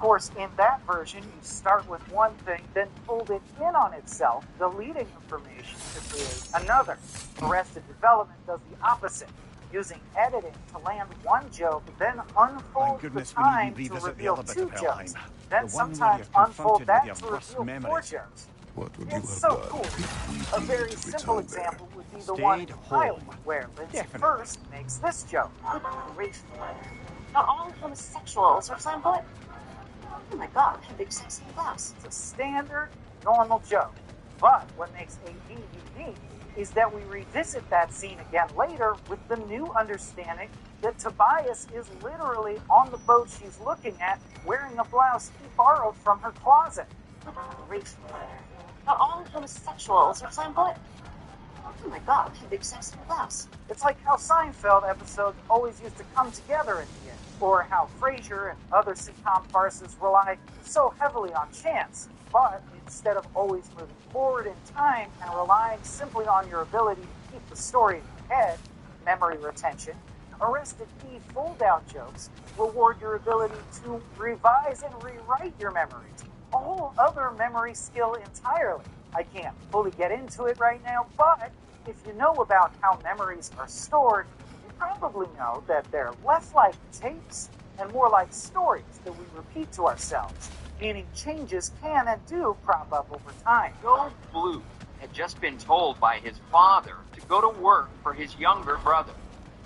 course, in that version, you start with one thing, then fold it in on itself, deleting information to create another. Arrested Development does the opposite, using editing to land one joke, then unfold the time to reveal two jokes, then sometimes unfold that to reveal four jokes. What would you It's have so done cool. if A we very needed to simple return there? example would be the one in the pilot, where Lindsay first makes this joke. Good grief, Lord. Not all homosexuals are flamboyant. Oh my god, a big sexy blouse. It's a standard, normal joke. But what makes AD unique is that we revisit that scene again later with the new understanding that Tobias is literally on the boat she's looking at, wearing a blouse he borrowed from her closet. Good grief, Lord. Not all homosexuals are flamboyant. Oh my god, a big sexy blouse. It's like how Seinfeld episodes always used to come together at the end, or how Frasier and other sitcom farces rely so heavily on chance. But instead of always moving forward in time and relying simply on your ability to keep the story in your head, memory retention, Arrested P fold-out jokes reward your ability to revise and rewrite your memories. A whole other memory skill entirely. I can't fully get into it right now, but if you know about how memories are stored, you probably know that they're less like tapes and more like stories that we repeat to ourselves, meaning changes can and do crop up over time. Joe Blue had just been told by his father to go to work for his younger brother.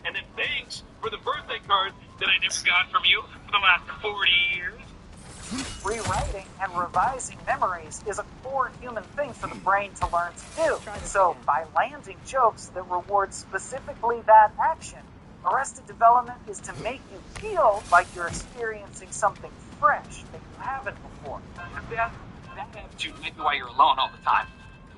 And then thanks for the birthday card that I never got from you for the last 40 years. Rewriting and revising memories is a core human thing for the brain to learn to do. So by landing jokes that reward specifically that action, Arrested Development is to make you feel like you're experiencing something fresh that you haven't before. And that attitude may be why you're alone all the time.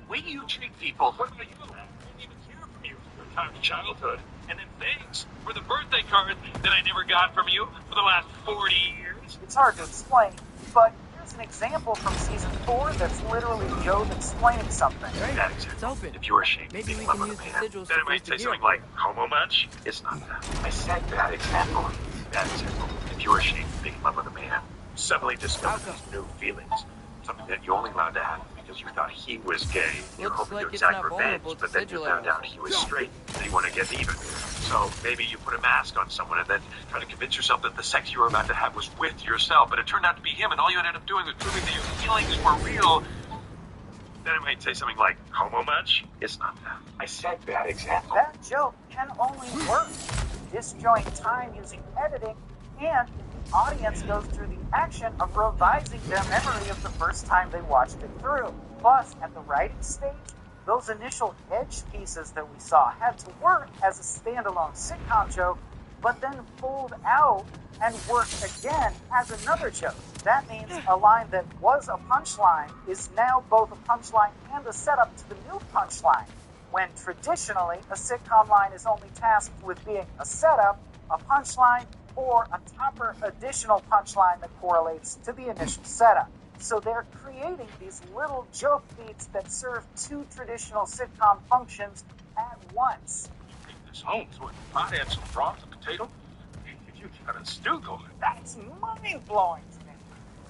The way you treat people. What about you? I didn't even hear from you for your entire childhood. And then thanks for the birthday card that I never got from you for the last 40 years. It's hard to explain, but here's an example from season 4 that's literally Joe explaining something. That example. If you were ashamed to be in love with a man, then it might say something like, homo much? It's not that. I said that example. That example. If you were ashamed to be in love with a man, suddenly discovered these new feelings. Something that you only allowed to happen because you thought he was gay. You're hoping to exact revenge, but then you found out he was straight and you want to get even. So maybe you put a mask on someone and then try to convince yourself that the sex you were about to have was with yourself, but it turned out to be him, and all you ended up doing was proving that your feelings were real. Then it might say something like, homo much? It's not that. I said that example. That joke can only work disjoint time using editing, and the audience goes through the action of revising their memory of the first time they watched it through. Plus, at the writing stage, those initial edge pieces that we saw had to work as a standalone sitcom joke, but then fold out and work again as another joke. That means a line that was a punchline is now both a punchline and a setup to the new punchline, when traditionally a sitcom line is only tasked with being a setup, a punchline, or a topper additional punchline that correlates to the initial setup. So they're creating these little joke beats that serve two traditional sitcom functions at once. Take this home to a pot and some broth and potato. You got a stew going. That's mind-blowing to me.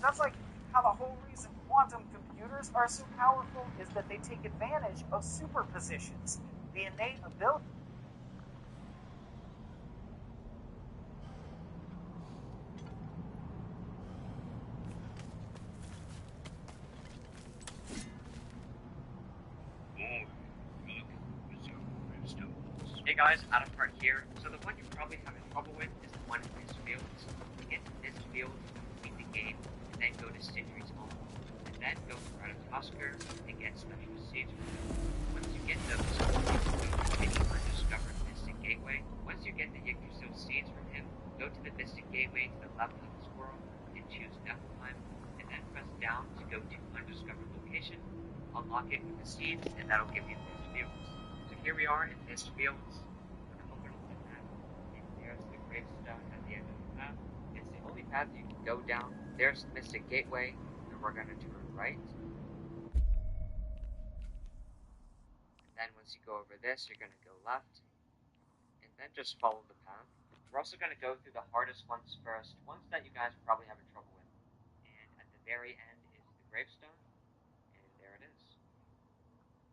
That's like how the whole reason quantum computers are so powerful is that they take advantage of superpositions, the innate ability. Hey guys, Adam Hart here. So the one you're probably having trouble with is the one in this field. To get to this field, beat the game, and then go to Sindri's home, and then go to Ragnarock and get special seeds from him. Once you get those, you go to the undiscovered Mystic Gateway. Once you get the Yggdrasil seeds from him, go to the Mystic Gateway to the left of this world, and choose Nephilim, and then press down to go to undiscovered location. Unlock it with the seeds, and that'll give you this field. So here we are in this fields. Open up the map, and there's the gravestone at the end of the map. It's the only path you can go down. There's the Mystic Gateway, and we're gonna turn right. And then once you go over this, you're gonna go left, and then just follow the path. We're also gonna go through the hardest ones first, ones that you guys are probably having trouble with. very end is the gravestone, and there it is.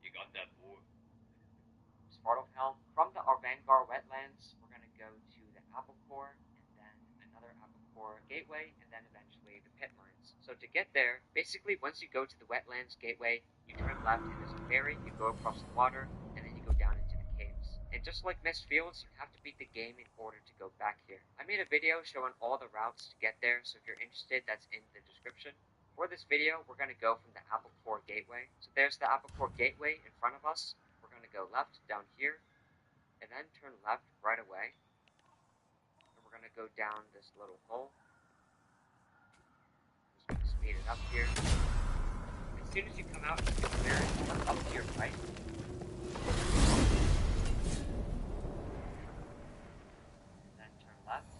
You got that, boy. Svartalfhelm. From the Arvangar wetlands, we're going to go to the Apple Core, and then another Apple Core gateway, and then eventually the pit mines. So to get there, basically once you go to the wetlands gateway, you turn left and there's a ferry, you go across the water, and then you go down into the caves. And just like Mist Fields, you have to beat the game in order to go back here. I made a video showing all the routes to get there, so if you're interested, that's in the description. For this video, we're going to go from the Apple Core gateway. So there's the Apple Core gateway in front of us. We're going to go left down here, and then turn left right away. And we're going to go down this little hole. Just going to speed it up here. As soon as you come out, you can clear it. Look up to your right. And then turn left.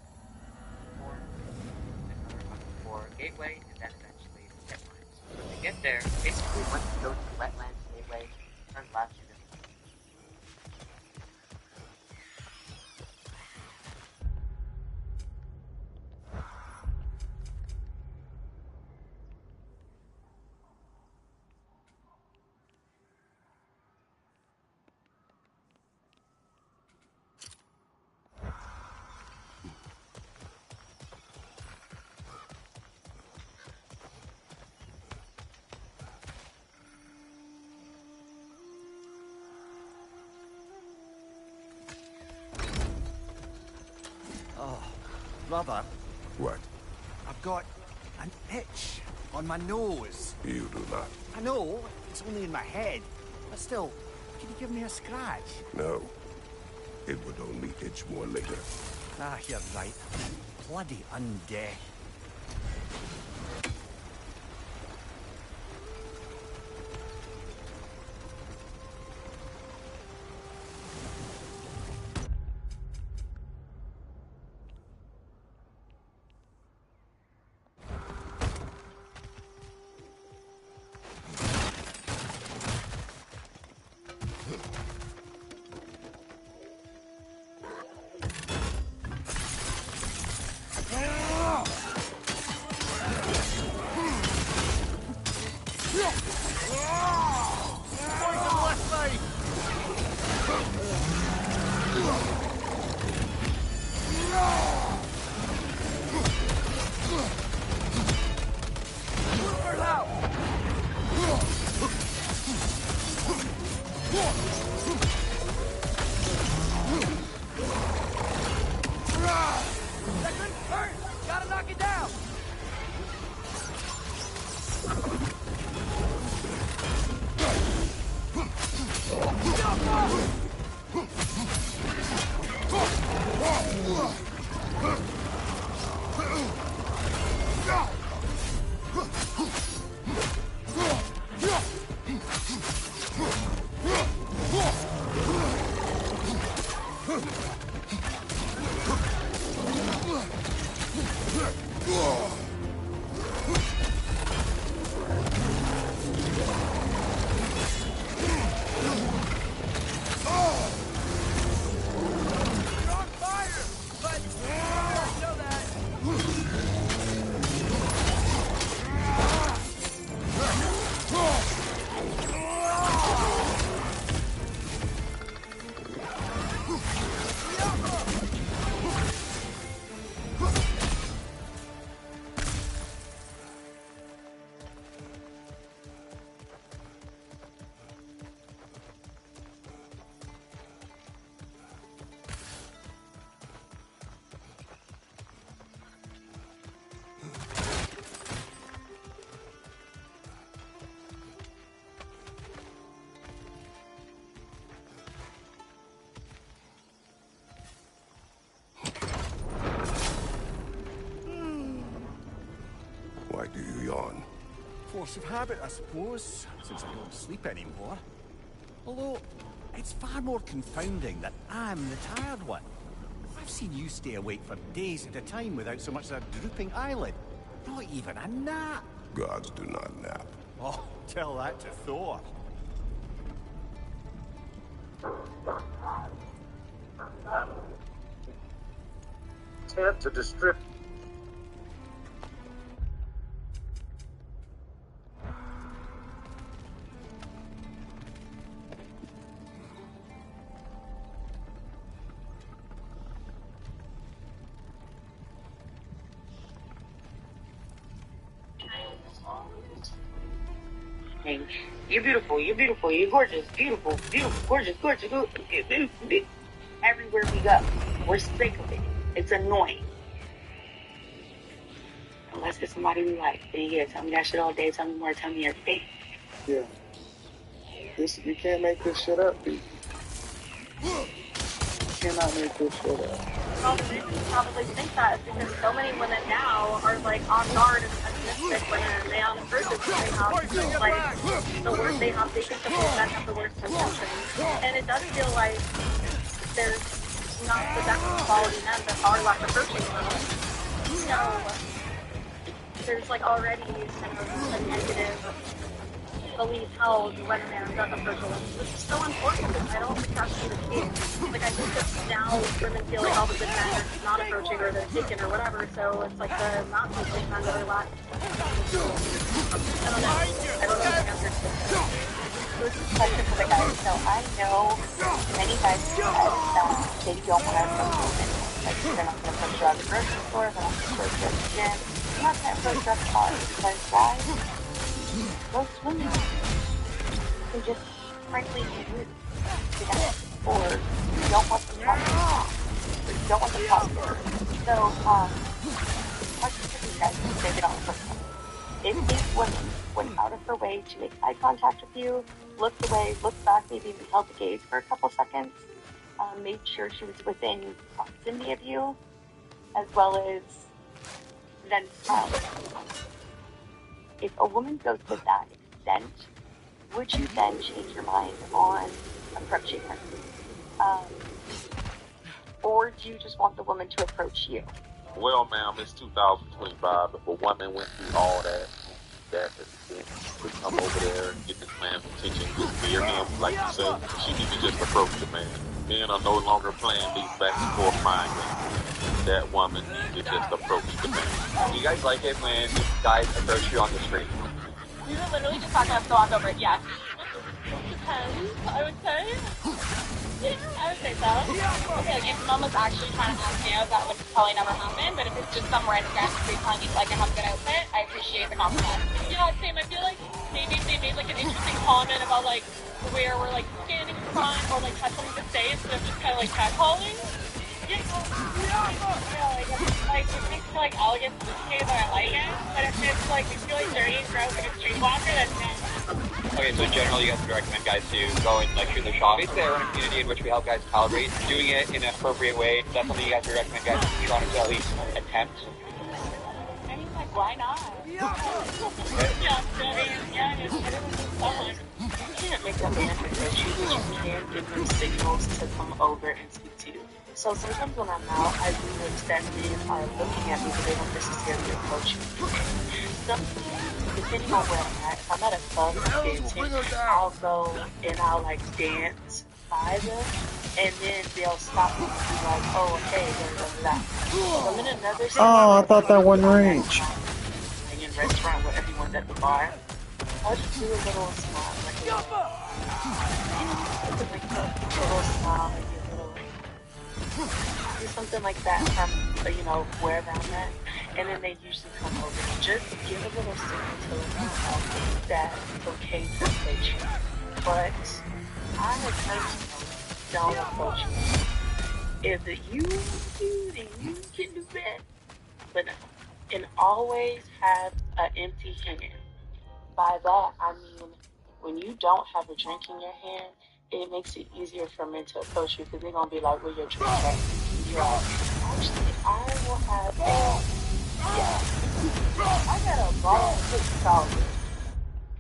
For gateway, and then eventually the pit mines. So to get there, basically once you go to the wetlands gateway, turn left. Brother, What? I've got an itch on my nose. You do not. I know, it's only in my head. But still, can you give me a scratch? No. It would only itch more later. Ah, you're right. Bloody undead. Why do you yawn? Force of habit, I suppose, since I don't sleep anymore. Although, it's far more confounding that I'm the tired one. I've seen you stay awake for days at a time without so much as a drooping eyelid. Not even a nap. Gods do not nap. Oh, tell that to Thor. Intent to distribute. saying, "You're beautiful, you're beautiful, you're gorgeous, beautiful, beautiful, gorgeous, gorgeous, gorgeous." Everywhere we go, we're sick of it. It's annoying. Unless it's somebody we like, then yeah, tell me that shit all day, tell me more, tell me everything. Yeah. You can't make this shit up, dude. You cannot make this shit up. Well, the reason you probably think that is because so many women now are like on guard and pessimistic women, and they on the versus they have like the worst they think the men have the worst intentions. And it does feel like there's not the best quality men that are left approaching women. So there's like already kind of a negative belief held when a man does approach a woman, which is so unfortunate. I don't think that should be the case. Like, I think that now women feel like all the good men are not approaching or they're taken or whatever, so it's like the not taking men that are left. I don't know the answer to this. This is a question for the guys. So I know many guys said that they don't want to approach women. Like, they're not going to approach you at the grocery store, they're not going to approach you at the gym, they're not going to approach you at the bar, because guys, most women can just frankly be rude to them, or you don't want them talking, or you don't want them talking. So, question for these guys is take it on personally. If these women went out of her way to make eye contact with you, looked away, looked back, maybe even held the gaze for a couple seconds, made sure she was within proximity of you, as well as then smiled. If a woman goes to that extent, would you then change your mind on approaching her? Or do you just want the woman to approach you? Well, ma'am, it's 2025. If a woman went through all that to come over there and get this man's attention, just near him, like you say, she need to just approach the man. Men are no longer playing these back and forth mind games. That woman needs to just approach the man. Do you guys like it when guys approach you on the street? You were literally just talking about go over it, yes. Depends, I would say. Yeah, I would say so. Okay, like if someone was actually trying to ask me out, that would probably never happen, but if it's just some random guy on the street telling me like I have a good outfit, I appreciate the compliment. Yeah, same. I feel like maybe if they made like an interesting comment about like where we're like standing in front or like had something to say instead of just kind of like catcalling. Yeah, like it makes me feel like elegant and sophisticated, but I like it. But if it's like makes me feel like dirty and gross like a streetwalker, that's no. Okay, so in general, you guys would recommend guys to go and like shoot their shot. Obviously, we're in a community in which we help guys calibrate, doing it in an appropriate way. Is that something you guys would recommend guys trying to at least attempt? I mean, like, why not? Yeah, someone. You can't make up an expectation, but you can give them signals to come over and speak to you. So sometimes when I'm out, I do notice that men are looking at me, but they don't necessarily approach me. Sometimes, depending on where I'm at, if I'm at a club dancing, I'll go and I'll like dance by them, and then they'll stop me and be like, "Oh, hey, da. So I'm in another city. Oh, I thought that wasn't range. Like in a restaurant where everyone's at the bar, I'll just do a little smile, like a little smile, like a little. Do something like that from, wherever I'm at, and then they usually come over. Just give a little signal to them that it's okay to approach you. But I personally don't approach you. If you do, then you can do that. But no. And always have an empty hand. By that, I mean, when you don't have a drink in your hand, it makes it easier for men to approach you because they're going to be like, "Where your drink at?" You're like, "Actually, I will have I got a ball of sauce.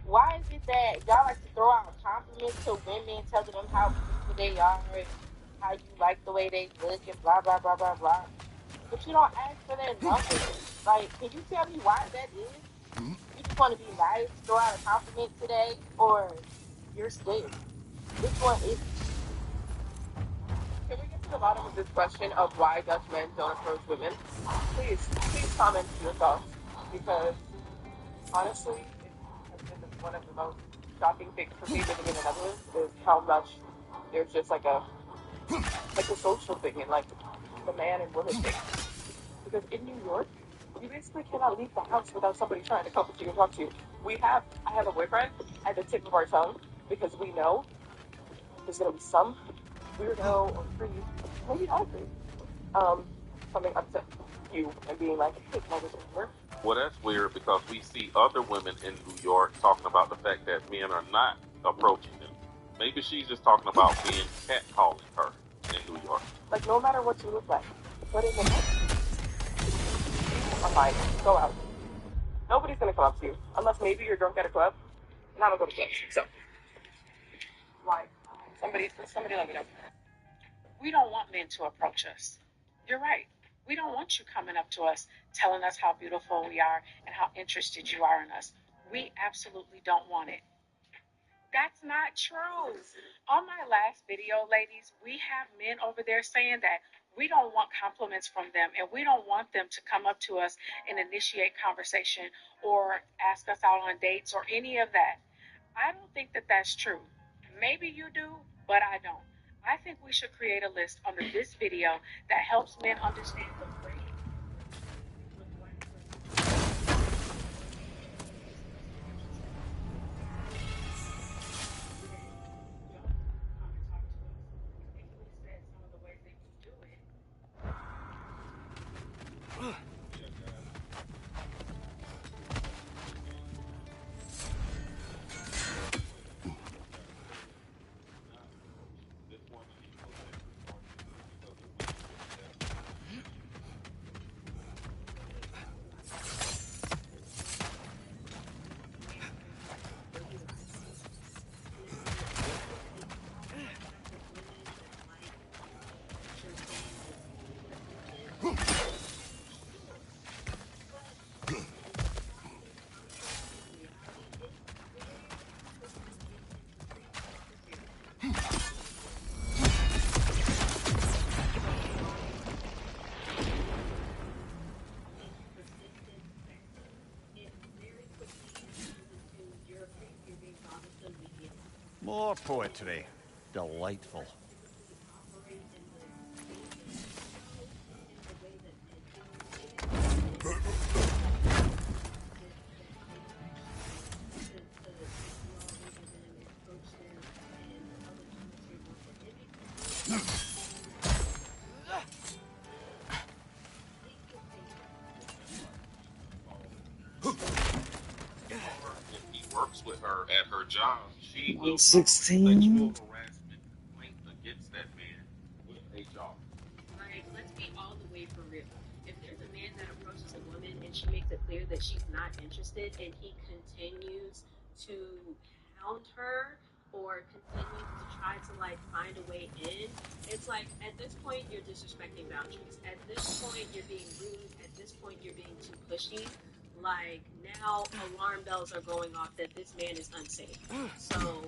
Why is it that y'all like to throw out compliments to women, telling them how beautiful they are and how you like the way they look and blah, blah, blah, blah, blah. But you don't ask for their numbers. Like, can you tell me why that is? You just want to be nice, throw out a compliment today, or you're scared? Which one is it? Can we get to the bottom of this question of why Dutch men don't approach women? Please comment your thoughts, because honestly, it has been one of the most shocking things for me living in the Netherlands is how much there's just like a social thing and like the man and woman thing. Because in New York, You basically cannot leave the house without somebody trying to come with you and talk to you. I have a boyfriend at the tip of our tongue because we know there's gonna be some weirdo or creep, maybe not a creep, coming up to you and being like, hey, can I go to work? Well, that's weird because we see other women in New York talking about the fact that men are not approaching them. Maybe she's just talking about being catcalling her in New York. Like, no matter what you look like, but in the night, I'm like, go out. Nobody's gonna come up to you unless maybe you're drunk at a club, and I don't go to clubs, so. Like, somebody let me know. We don't want men to approach us. You're right. We don't want you coming up to us, telling us how beautiful we are and how interested you are in us. We absolutely don't want it. That's not true. On my last video, ladies, we have men over there saying that we don't want compliments from them and we don't want them to come up to us and initiate conversation or ask us out on dates or any of that. I don't think that that's true. Maybe you do, but I don't. I think we should create a list under this video that helps men understand the range. More poetry. Delightful. Works with her at her job, she will 16. sexual harassment complaint against that man with HR. Like, let's be all the way for real. If there's a man that approaches a woman and she makes it clear that she's not interested and he continues to hound her or continues to try to like find a way in, it's like at this point you're disrespecting boundaries. At this point you're being rude. At this point you're being too pushy. Like now alarm bells are going off that this man is unsafe. So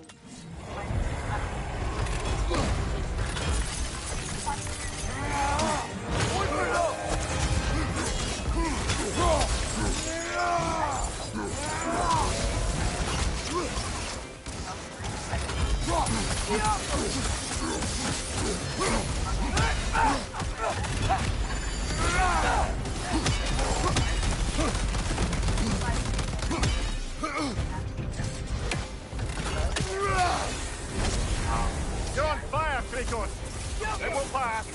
You're on fire, Kratos! It will pass!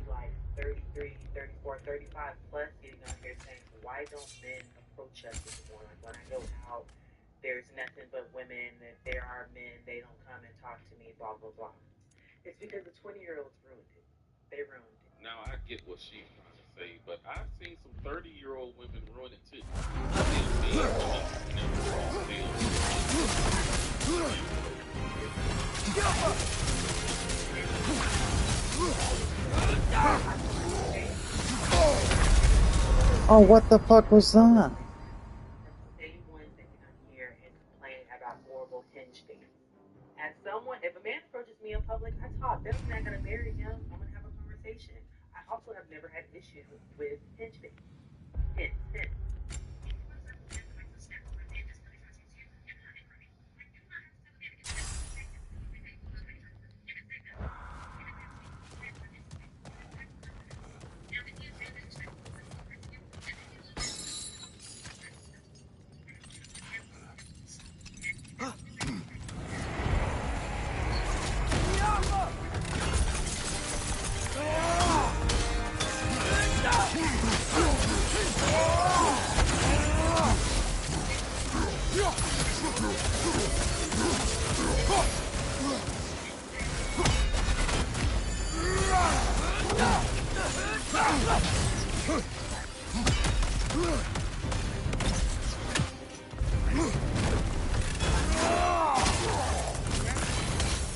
Like 33, 34, 35 plus getting on here saying, why don't men approach us anymore? Like when I go out, there's nothing but women. If there are men, they don't come and talk to me, blah, blah, blah. It's because the 20-year-olds ruined it. They ruined it. Now I get what she's trying to say, but I've seen some 30-year-old women ruin it too. Oh, what the fuck was that? Same ones that get on here and complain about horrible hinge things. As someone, if a man approaches me in public, I talk. That doesn't mean I'm gonna marry him. I'm gonna have a conversation. I also have never had an issue with pinch bait. Pinch.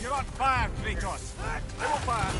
You're on fire, Kratos! Level fire!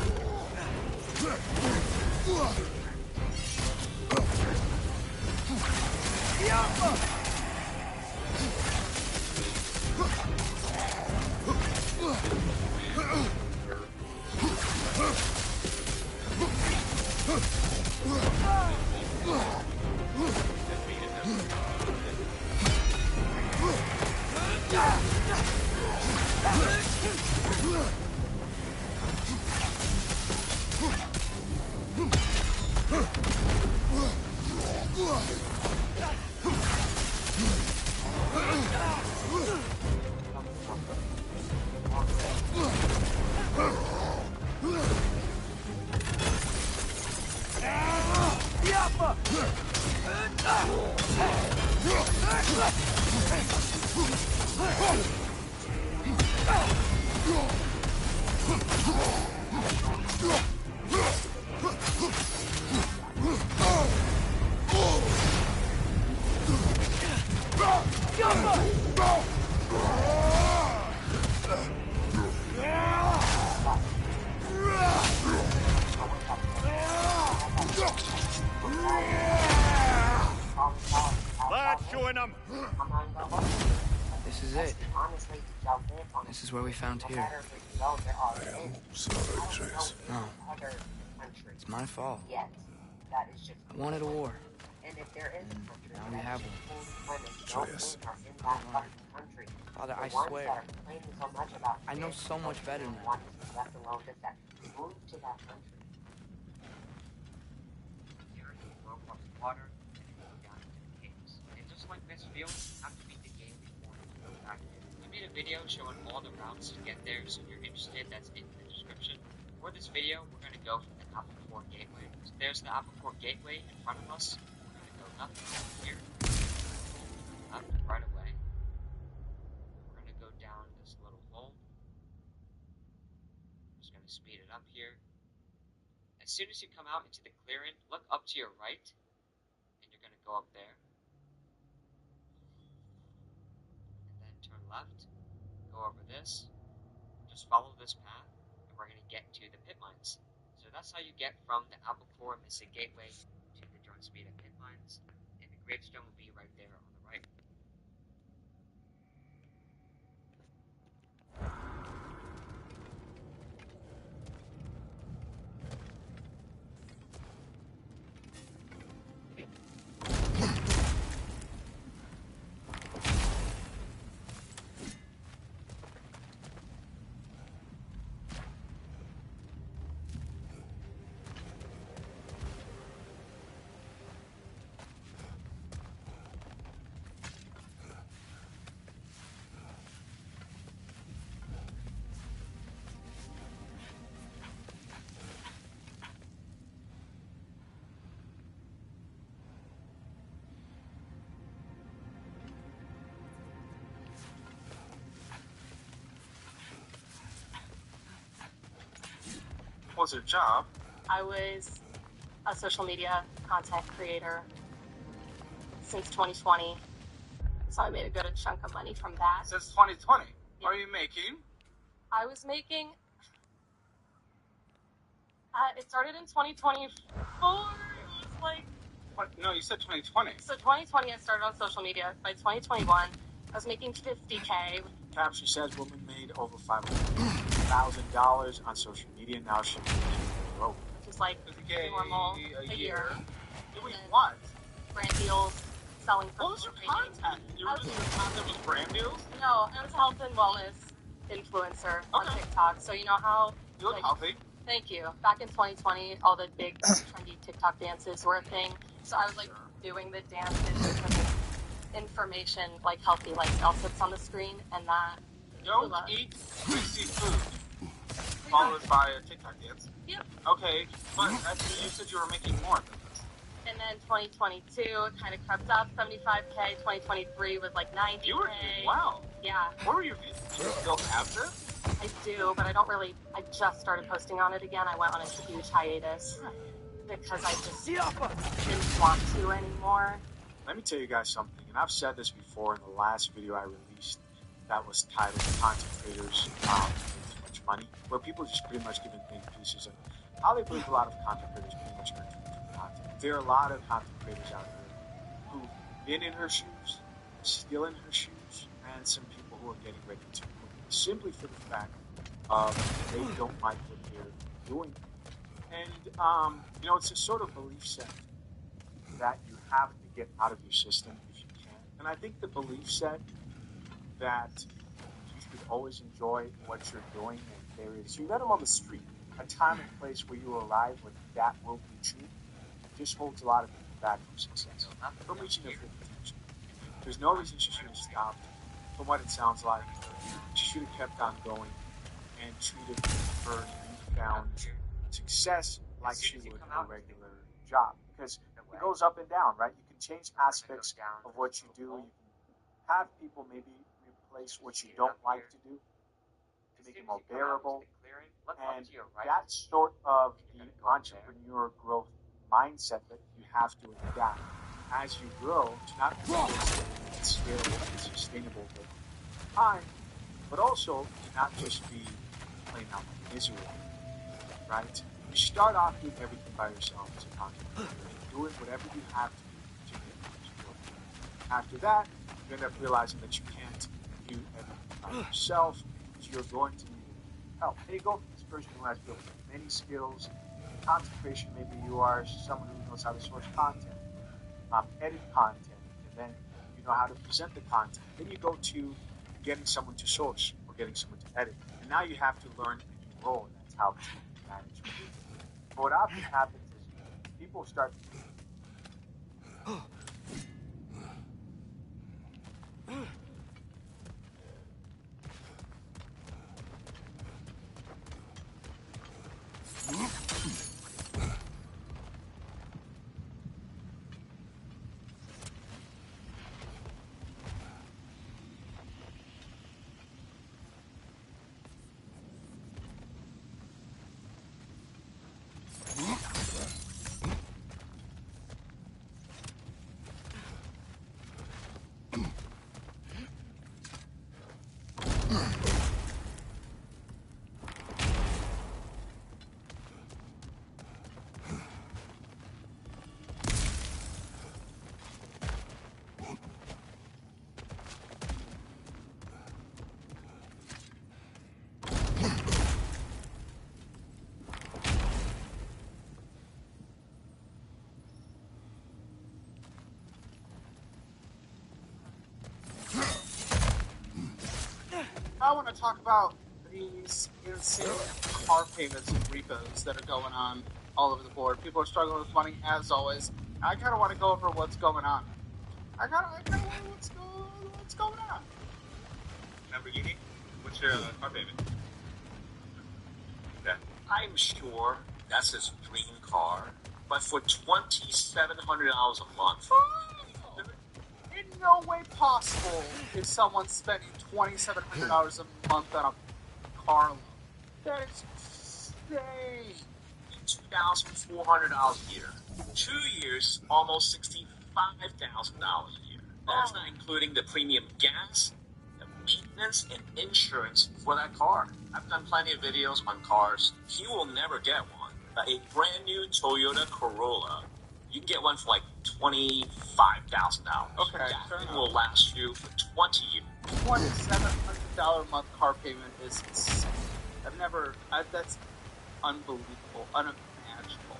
That's showing them! This is it. This is where we found here. No. It's my fault. I wanted a war. And now we have one. Atreus. Father, I swear. I know so much better now. Water and down into the caves. And just like this field, you have to beat the game before you go back there. We made a video showing all the routes to get there, so if you're interested, that's in the description. For this video, we're going to go from the Apple Core Gateway. So there's the Apple Core Gateway in front of us. We're going to go left here, left right away. We're going to go down this little hole. I'm just going to speed it up here. As soon as you come out into the clearing, look up to your right. Going to go up there, and then turn left, go over this, just follow this path, and we're going to get to the pit mines. So that's how you get from the Apple Core Mystic Gateway to the Drone Speed pit mines, and the gravestone will be right there on the right. What's your job? I was a social media content creator since 2020, so I made a good chunk of money from that. Since 2020? Yeah. Are you making? I was making... it started in 2024. It was like... What? No, you said 2020. So 2020 I started on social media. By 2021, I was making $50K. Caption says woman made over $500,000 on social media. Now she broke. just like normal a year. Doing what? Brand deals, selling What was your content? Your content was brand deals? No, I was a health and wellness influencer on TikTok. So you know how you look healthy. Thank you. Back in 2020, all the big trendy TikTok dances were a thing. So I was like doing the dances because of information, like healthy lifestyle tips on the screen, and that. Don't eat greasy food. Followed by a TikTok dance. Yep. Okay, but you said you were making more than this. And then 2022 kind of crept up, 75K. 2023 was like 90K. You were doing well. Yeah. What were your views? Do you still have this? I do, but I don't really. I just started posting on it again. I went on a huge hiatus because I just didn't want to anymore. Let me tell you guys something, and I've said this before in the last video I released that was titled Content Creators Make Too Much Money, where people just pretty much giving think pieces, and I believe a lot of content creators pretty much earn too much content. There are a lot of content creators out there who've been in her shoes, still in her shoes, and some people who are getting ready to quit, simply for the fact they don't like what they're doing. And, you know, it's a sort of belief set that you have to get out of your system if you can. And I think the belief set that you should always enjoy what you're doing, and there is, you met them on the street, a time and place where you arrive when that will be true, just holds a lot of people back from success, from reaching their full potential. There's no reason she should have stopped. From what it sounds like, she should have kept on going and treated her newfound success like she would a regular job. Because it goes up and down, right? You can change aspects of what you do. You can have people maybe replace what you don't like to do to make it more bearable. And that's sort of the entrepreneur growth mindset that you have to adapt as you grow to not only scale and sustainable over time, but also to not just be plain out miserable, right? You start off doing everything by yourself as a content creator, doing whatever you have to do to get things. After that, you end up realizing that you can't do everything by yourself, so you're going to need help. And you go from this person who has built many skills, content creation, maybe you are someone who knows how to source content, edit content, and then you know how to present the content. Then you go to getting someone to source or getting someone to edit. And now you have to learn a new role, and that's how to manage people. But what often happens is people start I want to talk about these insane car payments and repos that are going on all over the board. People are struggling with money, as always. I kind of want to go over what's going on. I kind of want to what's going on. Lamborghini, what's your car payment? Yeah. I'm sure that's his dream car, but for $2,700 a month. In no way possible is someone spending $2,700 a month on a car loan. That is insane. $2,400 a year. 2 years, almost $65,000 a year. That's not including the premium gas, the maintenance, and insurance for that car. I've done plenty of videos on cars. You will never get one. But a brand new Toyota Corolla, you can get one for like $25,000. Okay, that thing will last you for 20 years. $2,700 a month car payment is insane. That's unbelievable, unimaginable.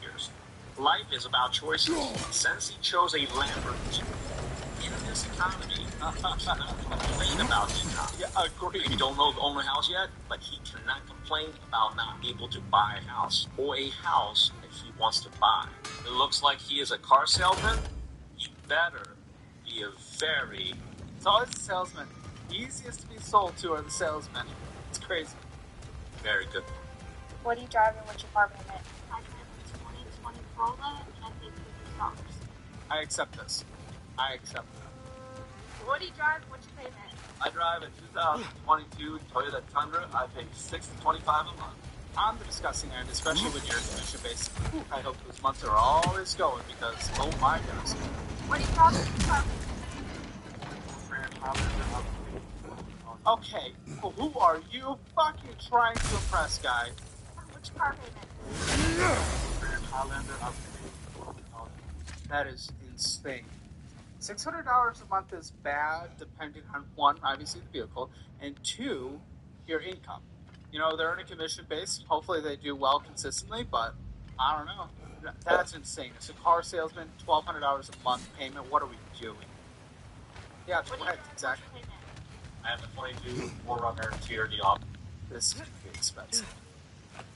years. Life is about choices. Since he chose a Lamborghini in this economy, he cannot complain about the economy. Yeah, agree. You don't own a house yet, but he cannot complain about not being able to buy a house or a house that he wants to buy. It looks like he is a car salesman. He better be a very... It's always the salesman. The easiest to be sold to are the salesmen. It's crazy. Very good. What are you driving? What's your car payment? I drive a 2020 Corolla and I pay $50. I accept this. I accept that. What do you drive? What's your payment? I drive a 2022 Toyota Tundra. I pay $625 a month. On the discussing end, especially when you're commission based, I hope those months are always going because, oh my goodness. What do you drive? Okay, well, who are you fucking trying to impress, guy? What's your car payment? Highlander. That is insane. $600 a month is bad, depending on one, obviously the vehicle, and two, your income. You know, they're earning commission based. Hopefully they do well consistently, but I don't know. That's insane. As a car salesman, $1,200 a month payment. What are we doing? Yeah, correct. Exactly. I have a 22 4Runner tier deal. This is going to be expensive.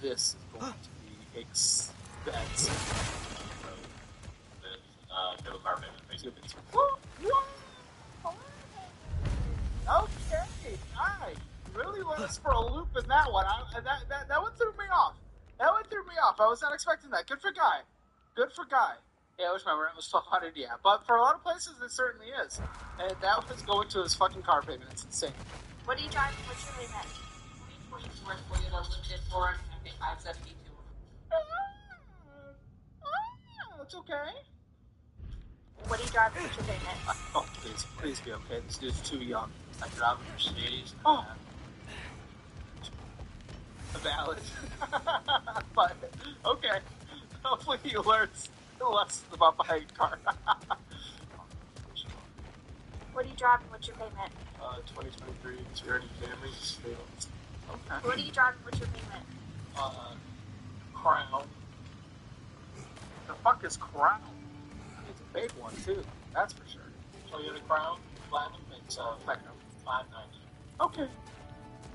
This is going to be expensive. No car payment, basically. Okay, alright. Really let us for a loop in that one. That one threw me off. That one threw me off. I was not expecting that. Good for Guy. Good for Guy. Yeah, I was remember it was 1,200. Yeah, but for a lot of places it certainly is. And that was going to his fucking car payment. It's insane. What are you driving? What's your payment? 2024 Toyota Limited Ford. I pay $572. It's okay. What are you driving? What's your payment? Oh, please be okay. This dude's too young. I drive a Mercedes. Oh. Valid. But, okay. Hopefully he learns lessons about buying a car. What are you driving? What's your payment? 2023 Toyota Camry. Okay. What are you driving? What's your payment? Crown. The fuck is Crown? It's a big one, too. That's for sure. Toyota Crown. Platinum. It's Platinum. $590. Okay.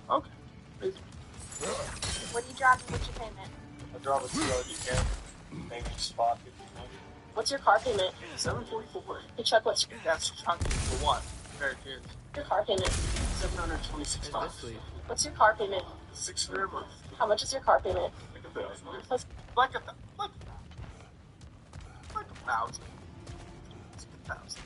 Okay. Please. What are you driving? What's your payment? I drive a Toyota Camry. Maybe spot 59. What's your car payment? $744. Hey Chuck, what's That's chunky for what? Very good. your car payment? $726. What's your car payment? $600 a month. How much is your car payment? Like a thousand. It's a thousand.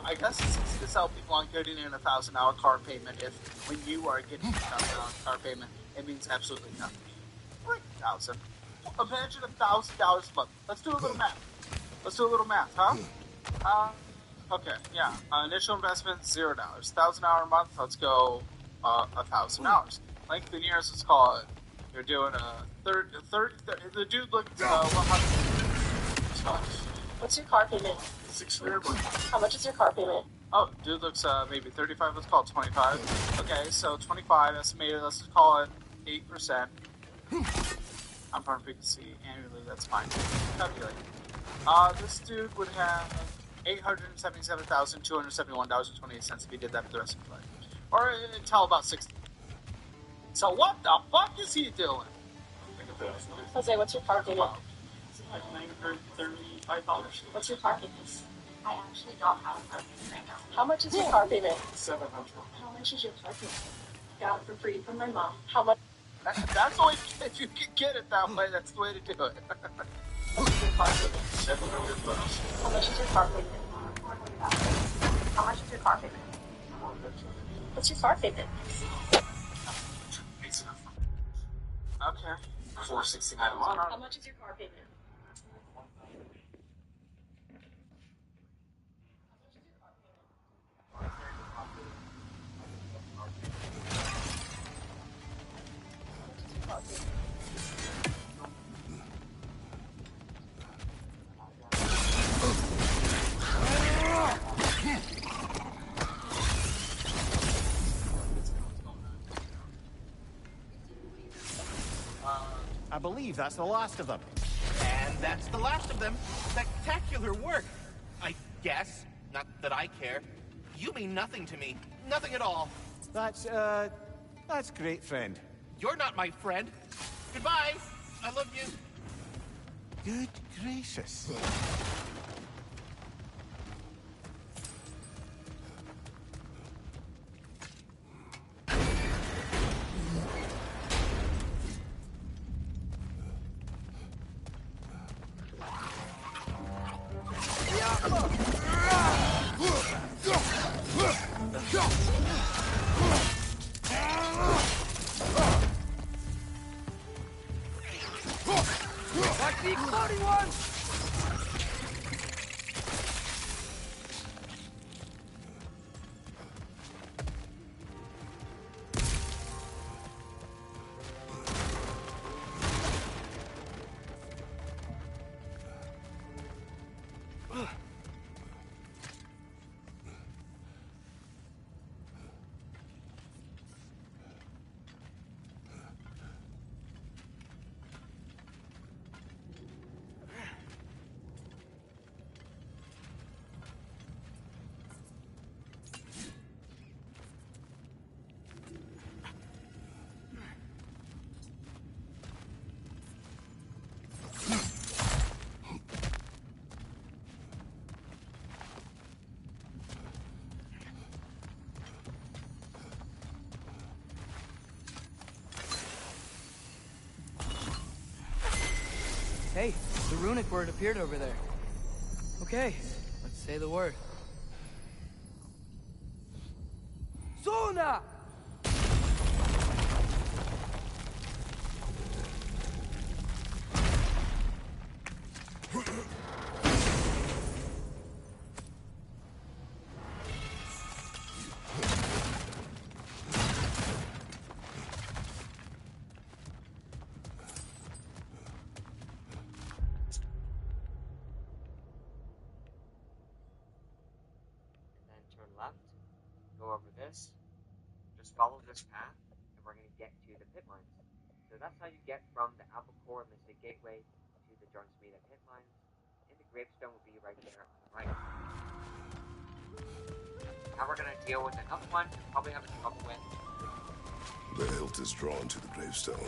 I guess it's easy to sell people on getting in $1,000 car payment if when you are getting $1,000 car payment, it means absolutely nothing. Like 1,000. Imagine $1,000 a month. Let's do a little math. Huh? Okay, yeah. Initial investment $0. $1,000 a month. Let's go $1,000. Length in years. Let's call it. You're doing a third. The dude looked 100. What's your car payment? $600. How much is your car payment? Oh, dude looks maybe 35. Let's call it 25. Okay, so 25 estimated. Let's just call it 8%. I'm from frequency annually. That's fine. Calculate. This dude would have $877,271.28 if he did that for the rest of his life, or until about 60. So what the fuck is he doing? Jose, what's your car payment? Like $935. What's your car payment? I actually don't have a car payment right now. How much is your car payment? $700. How much is your car payment? Got it for free from my mom. How much? That's the way, if you can get it that way, that's the way to do it. What's your car payment? $700. How much is your car payment? How much is your car payment? What's your car payment? Okay. $469 a month. How much is your car payment? I believe that's the last of them. And that's the last of them. Spectacular work. I guess. Not that I care. You mean nothing to me. Nothing at all. That's great, friend. You're not my friend. Goodbye. I love you. Good gracious. Like the exploding one! Hey, the runic word appeared over there. Okay, let's say the word. Zona! Left, go over this, just follow this path, and we're going to get to the pit mines. So that's how you get from the Apple Core Mystic Gateway to the Jornsmeda pit mines, and the gravestone will be right there on the right. Now we're going to deal with another one you're probably having trouble with. The hilt is drawn to the gravestone.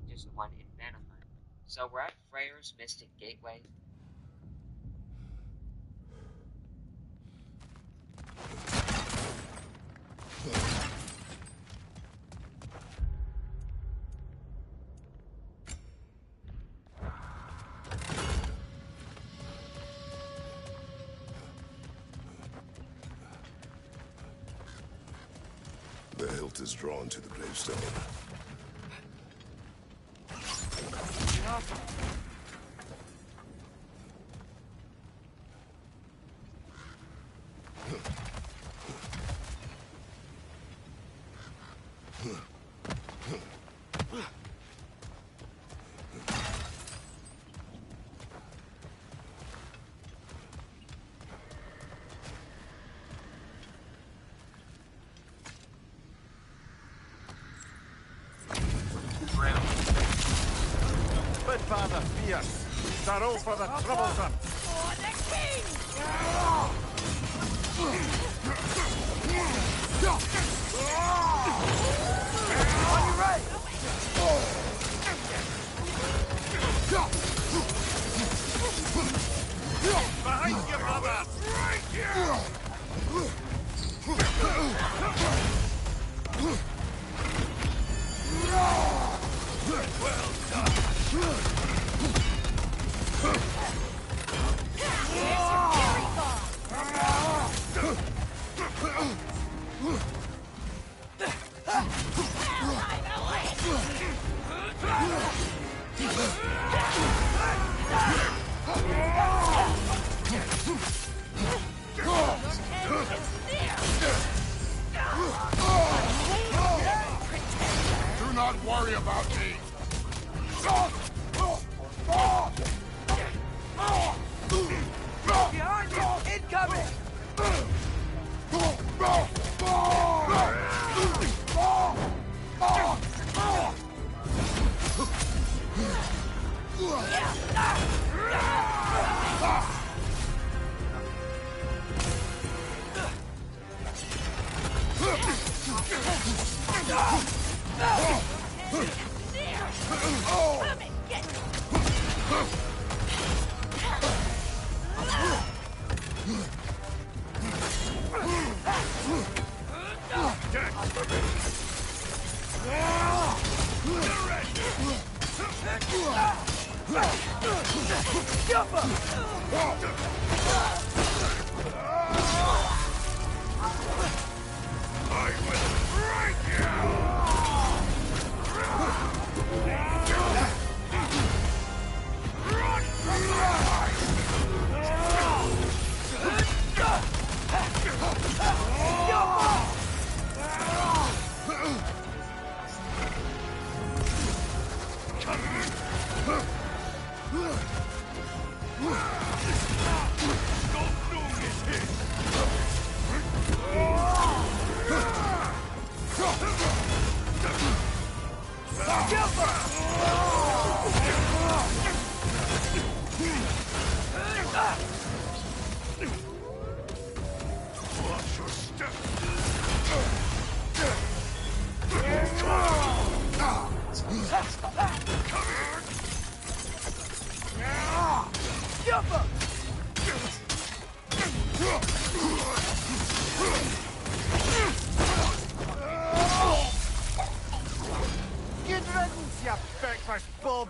Just the one in Vanaheim. So we're at Freyr's Mystic Gateway. The hilt is drawn to the gravestone. Good father, fierce. Sorrow for the troublesome. For the king! On your right! Behind you, brother! Right here! Well done!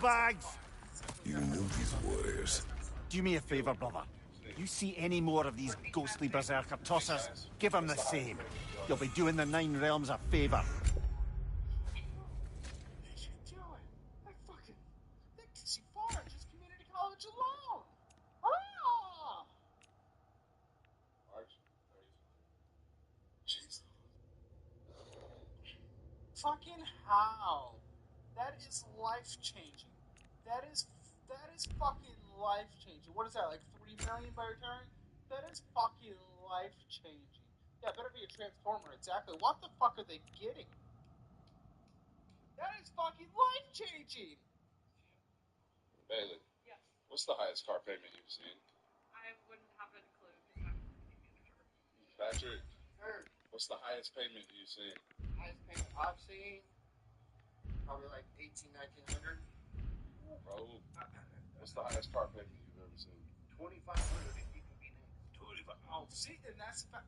Bags. You knew these warriors. Do me a favor, brother. You see any more of these ghostly berserker tossers, give them the same. You'll be doing the Nine Realms a favor. What are you doing? I fucking think Dixie Farm, just community college alone. Ah! Jesus. Fucking how? That is life-changing. That is fucking life-changing. What is that, like 3 million by return? That is fucking life-changing. Yeah, better be a transformer, exactly. What the fuck are they getting? That is fucking life-changing! Bailey. Yes. What's the highest car payment you've seen? I wouldn't have a clue because I'm a manager. Patrick. Sure. What's the highest payment you've seen? Highest payment I've seen, probably like 1900. Bro, what's the highest car payment you've ever seen? 2,500 if you can be nice. 25. Oh, see, and that's I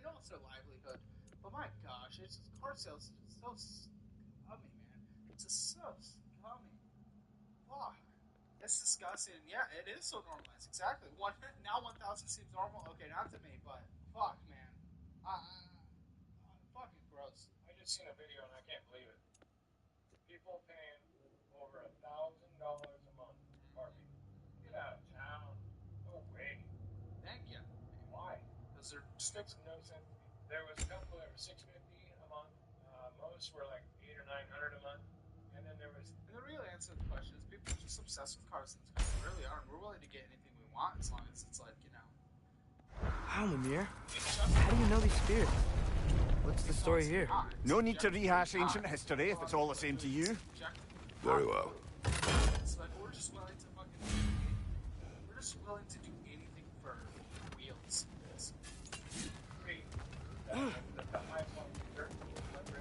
know it's their livelihood, but my gosh, it's just car sales is so scummy, man. It's just so scummy. Fuck. It's disgusting. Yeah, it is so normalized. Exactly. Now 1,000 seems normal. Okay, not to me, but fuck, man. Fucking gross. I just seen a video and I can't believe it. People paying over $1,000 a month for parking. Get out of town. No way. Thank you. Why? Because they're Just makes no sense to me. There was a couple that were $650 a month. Most were like $800 or $900 a month. And then there was. And the real answer to the question is people are just obsessed with cars in this country. We really are. And we're willing to get anything we want as long as it's like, you know. How, Mimir? How do you know these spirits? What's the story here? No need to rehash ancient history if it's all the same to you. Very well. It's like we're just willing to do anything for wheels. The highest one was 1,300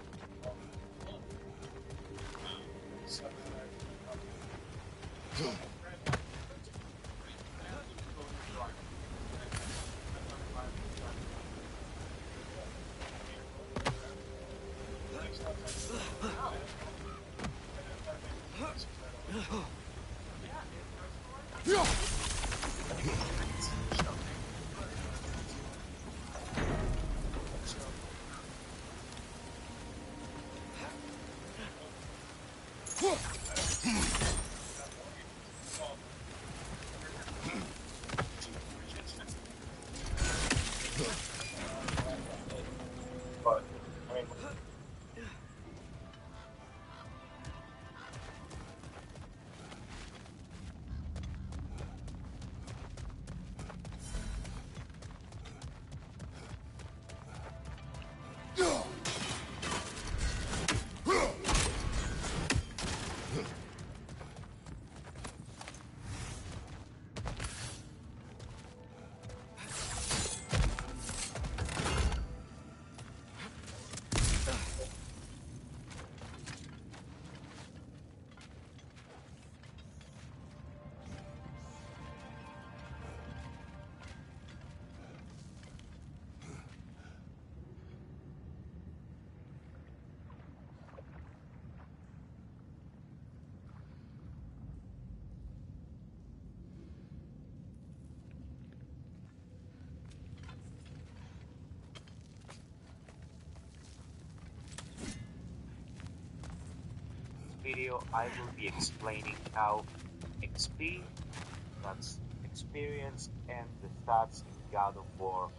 But, I mean, video, I will be explaining how XP, that's experience, and the stats in God of War.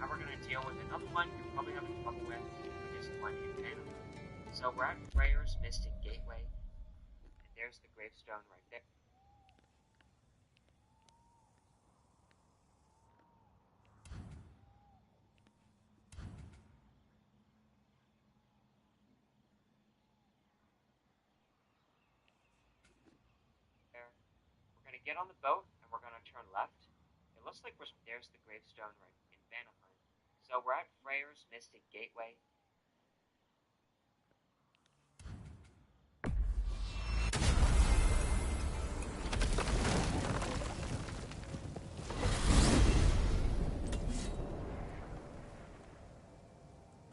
Now we're going to deal with another one you're probably having trouble with, which is one in Venom. So we're at Freyr's Mystic Gateway, and there's the gravestone right there. We're going to get on the boat, and we're going to turn left. It looks like there's the gravestone right in Vanaheim. So we're at Freyr's Mystic Gateway.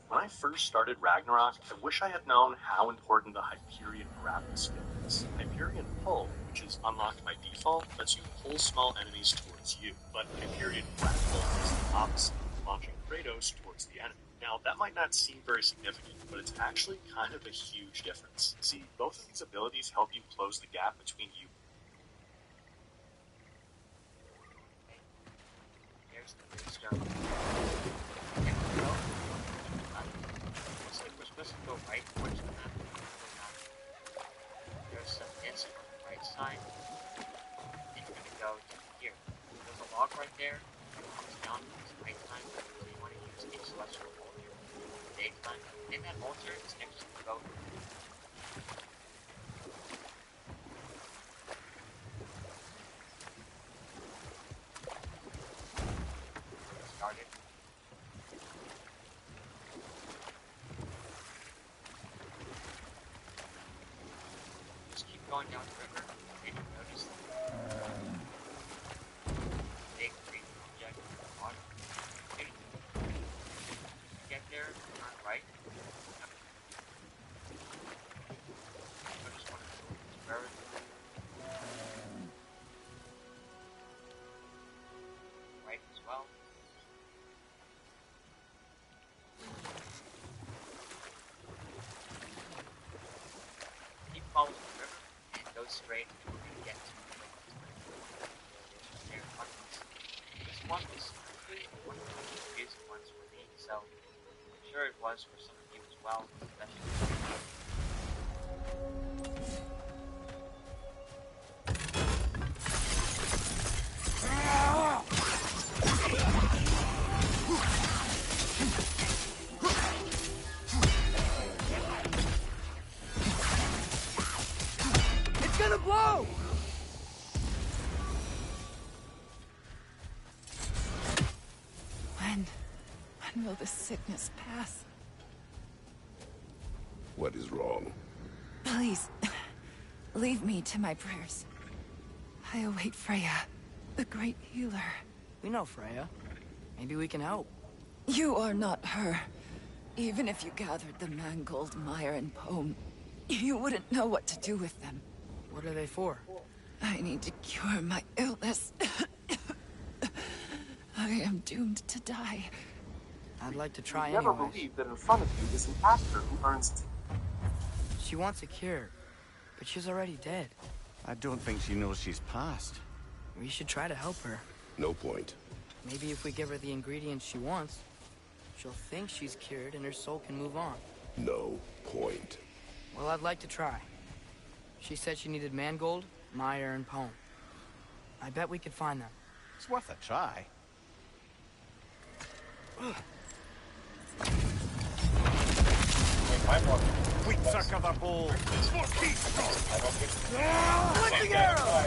When I first started Ragnarok, I wish I had known how important the Hyperion grapple skill is. Hyperion Pull, which is unlocked by default, lets you pull small enemies towards you, but Hyperion Grapple is the opposite, launching Kratos towards the enemy. Now, that might not seem very significant, but it's actually kind of a huge difference. See, both of these abilities help you close the gap between you. There's the gravestone. Let's go right towards the map. There's some mist on the right side. Then you're going to go to here. There's a log right there. It comes down when it's nighttime. So you want to use a celestial altar in the daytime. And that altar is next to the boat. Started. Going down the river, and you notice big green object in the water. Okay. Get there, turn right. Notice one of the birds. Right as well. Keep following the river. Go straight, and we're going to get to the lake. This one was actually one of the most confusing ones for me, so I'm sure it was for some of you as well, especially gonna blow! When will this sickness pass? What is wrong? Please, leave me to my prayers. I await Freya, the great healer. We know Freya. Maybe we can help. You are not her. Even if you gathered the mangold, mire, and pone, you wouldn't know what to do with them. What are they for? I need to cure my illness. I am doomed to die. I'd like to try You never anyway. believe that in front of you is an actor who earns... She wants a cure. But she's already dead. I don't think she knows she's passed. We should try to help her. No point. Maybe if we give her the ingredients she wants, she'll think she's cured and her soul can move on. No point. Well, I'd like to try. She said she needed Mangold, Meyer, and Pone. I bet we could find them. It's worth a try. Quick sucker the ball. Flipping arrow!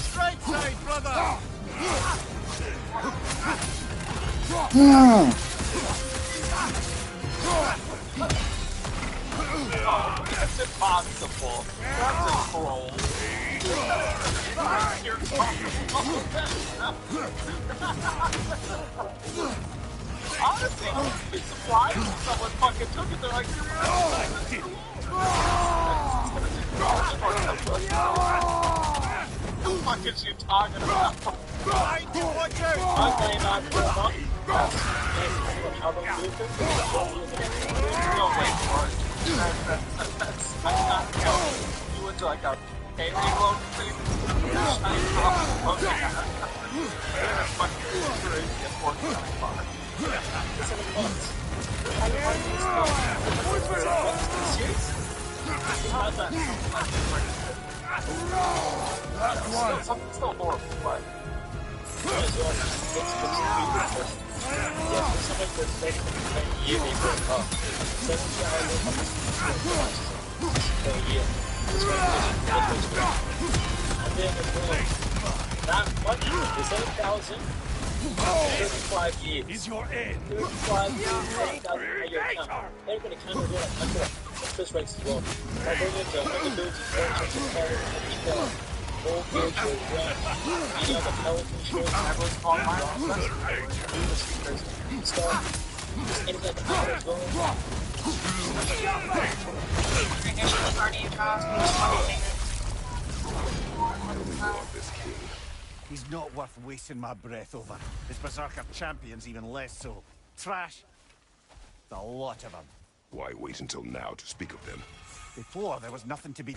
Straight side, brother! That's impossible. That's a troll. Honestly, I'd be surprised if someone fucking took it. They're like, what the fuck is you talking about? I do what you're you went to like a payroll thing? Something's still horrible, but not much. It's 8,000. 35 years. Is your end. 35 years. 8,000 a year account. They're going to kind of do it under interest rates as well. I bring it to underbills, insurance, mortgage, or rent, any other health insurance, whatever it's called. Stuff. Anything like that as well. He's not worth wasting my breath over. This Berserker champion's even less so. Trash. A lot of them. Why wait until now to speak of them? Before, there was nothing to be...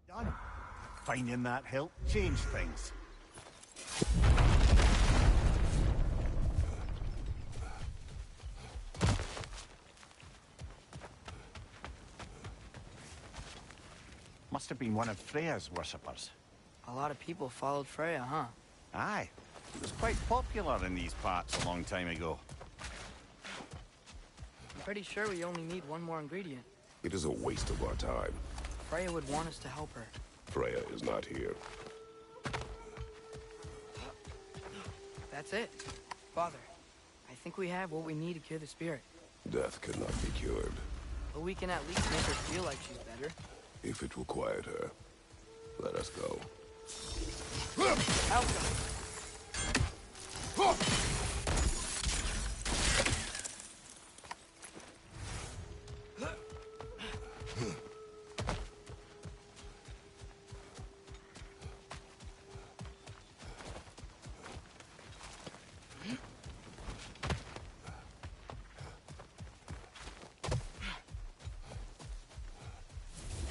Done. Finding that helped change things. Must have been one of Freya's worshippers. A lot of people followed Freya, huh? Aye. He was quite popular in these parts a long time ago. I'm pretty sure we only need one more ingredient. It is a waste of our time. Freya would want us to help her. Freya is not here. That's it. Father, I think we have what we need to cure the spirit. Death cannot be cured. But we can at least make her feel like she's better. If it will quiet her, let us go. Alka!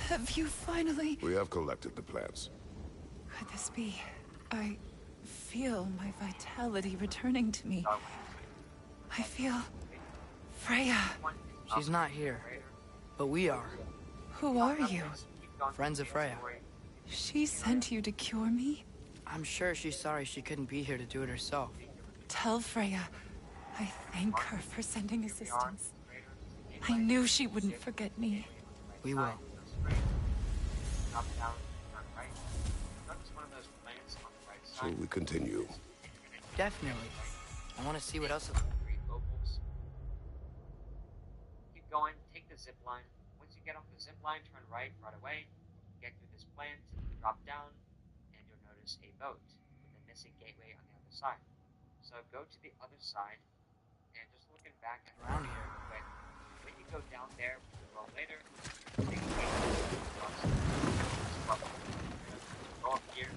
Have you finally... We have collected the plants. Could this be... I feel my vitality returning to me. I feel... Freya. She's not here, but we are. Who are you? Friends of Freya. She sent you to cure me? I'm sure she's sorry she couldn't be here to do it herself. Tell Freya I thank her for sending assistance. I knew she wouldn't forget me. We will. So we continue. Definitely. I want to see what else... Keep going, take the zip line. Once you get off the zip line, turn right away. Get through this plant, drop down, and you'll notice a boat with a missing gateway on the other side. So go to the other side, and just looking back at around here. But when you go down there, which we'll go later, take a gateway across. Go up here.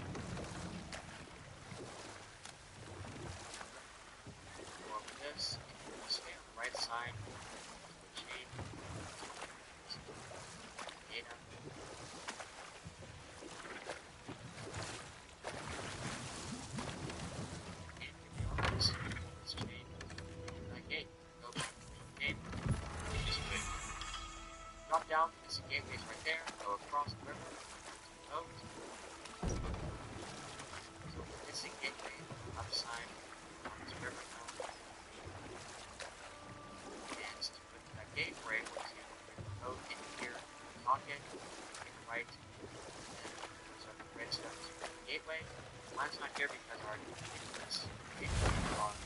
Go up this, and you stay on the right side. Chain. Data. Drop down, there's a gateway right there, go across the river, boat. So this is a gateway on the other side on this river now. And to put that gateway, we'll see the boat in here, lock it, get right, and so the red stuff is the gateway. Mine's not here because I already did this gateway on.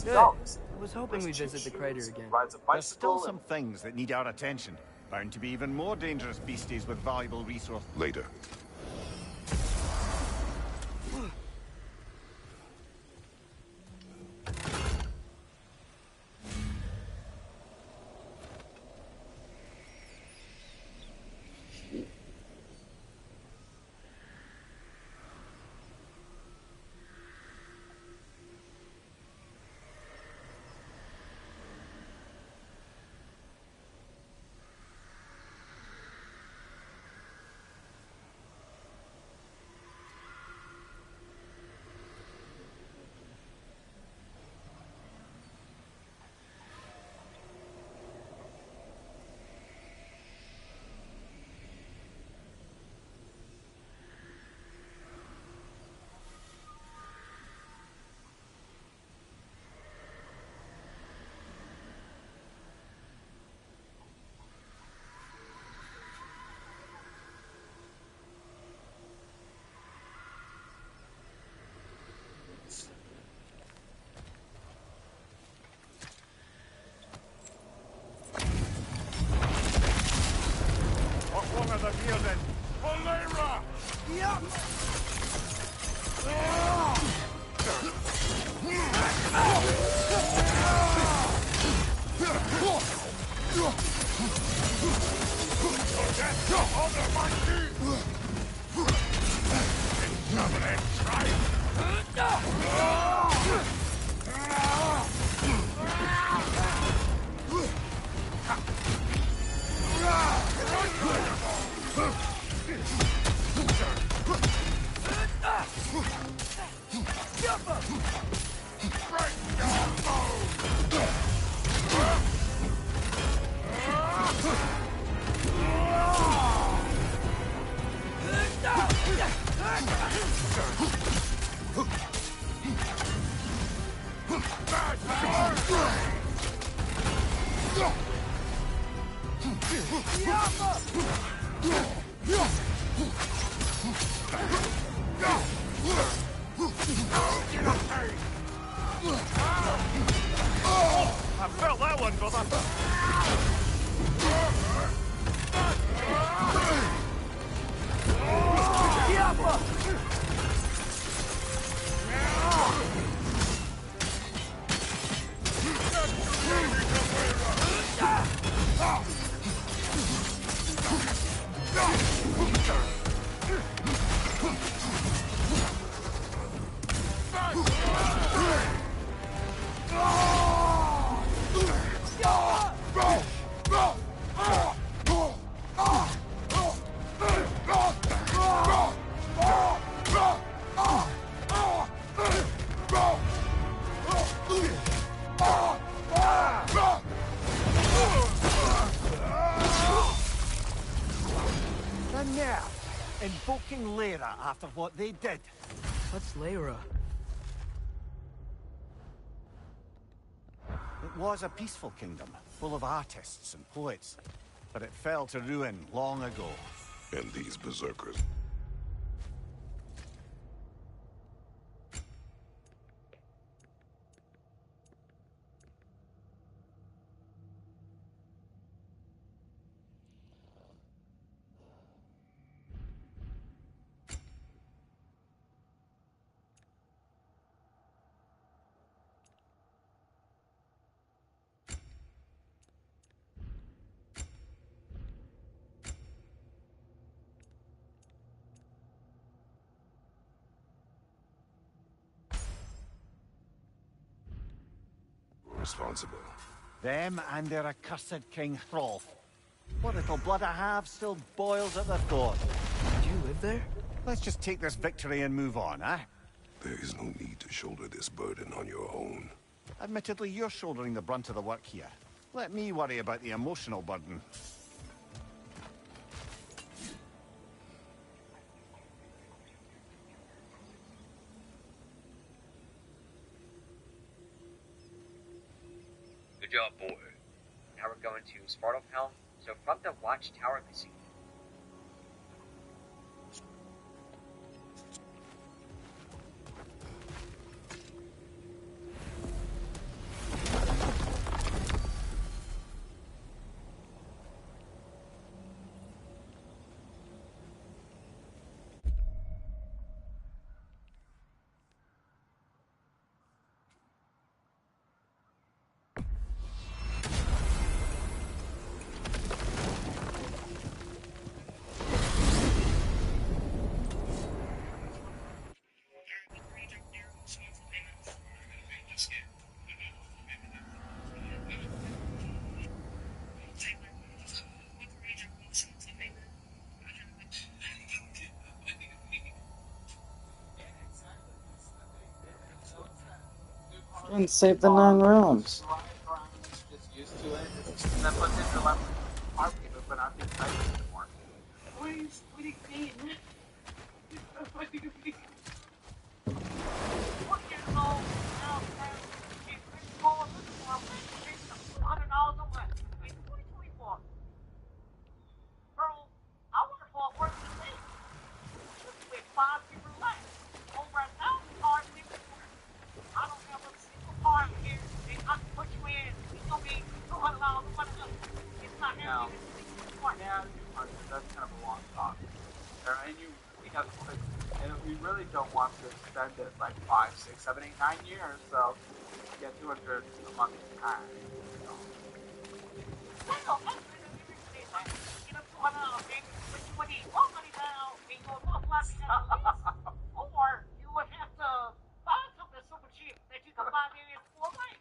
Good. I was hoping we'd visit the crater again. There's still some things that need our attention. Bound to be even more dangerous beasties with valuable resources. Later. One of the building. Olera! Yep! I felt that one, brother. The nerve! Invoking Lyra after what they did. What's Lyra? It was a peaceful kingdom, full of artists and poets. But it fell to ruin long ago. And these berserkers. Responsible. Them and their accursed King Hrolf. What little blood I have still boils at the thought. Did you live there? Let's just take this victory and move on, eh? There is no need to shoulder this burden on your own. Admittedly, you're shouldering the brunt of the work here. Let me worry about the emotional burden. Good job, boy. Now we're going to Svartalfhelm, so from the Watchtower Casino. And save the 9 rounds. Just used to it. And that puts it to left our people, but I'm excited anymore. What do you mean? What do you mean? 4 years old, now, she's $100 a month. It's 2024. Girl, I want to fall worse than this. With 5 people left. Over 1,000 cars in the I don't have a single car here. They not put you in. It's gonna be $200 a month. It's not happening. Yeah, that's kind of a long talk. And we have to put, and we really don't want to extend it like 5, 6, 7, 8, 9 years. So get 200 a month in time. You know. Get up $200 payment, put you in Or you would have to buy something super cheap that you can buy maybe in 4 ways.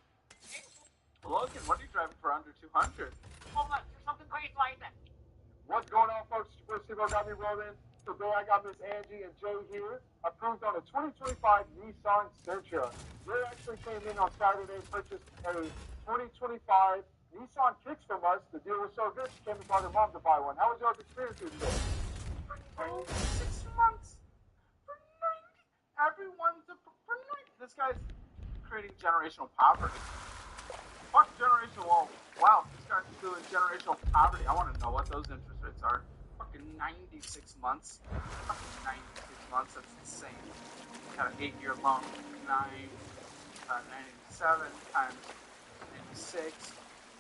Logan, what are you driving for under 200? So much, or something crazy like that. What's going on, folks? It's your first Steve got me rolling. Today I got Miss Angie and Jay here, approved on a 2025 Nissan Sentra. They actually came in on Saturday, purchased a 2025 Nissan Kicks from us. The deal was so good, she came and brought her mom to buy one. How was y'all's experience here today? 6 months for 90. Everyone's for 90. This guy's creating generational poverty. Fuck generational wealth. Wow, this guy's doing generational poverty. I want to know what those interest rates are. Fucking 96 months. Fucking 96 months. That's insane. Got an 8-year loan. 97 times 96.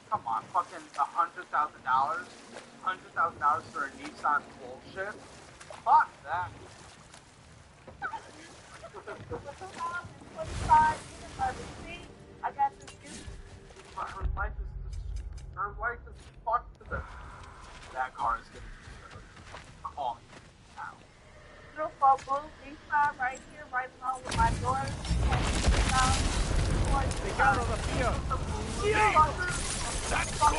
Come on, fucking $100,000. $100,000 for a Nissan bullshit. Fuck that. 25 I got this gift. Her life is fucked to the. That car is gonna be call me now. Beautiful blue Nissan right here, right along with my daughter. Get out of the field. That's good. That's for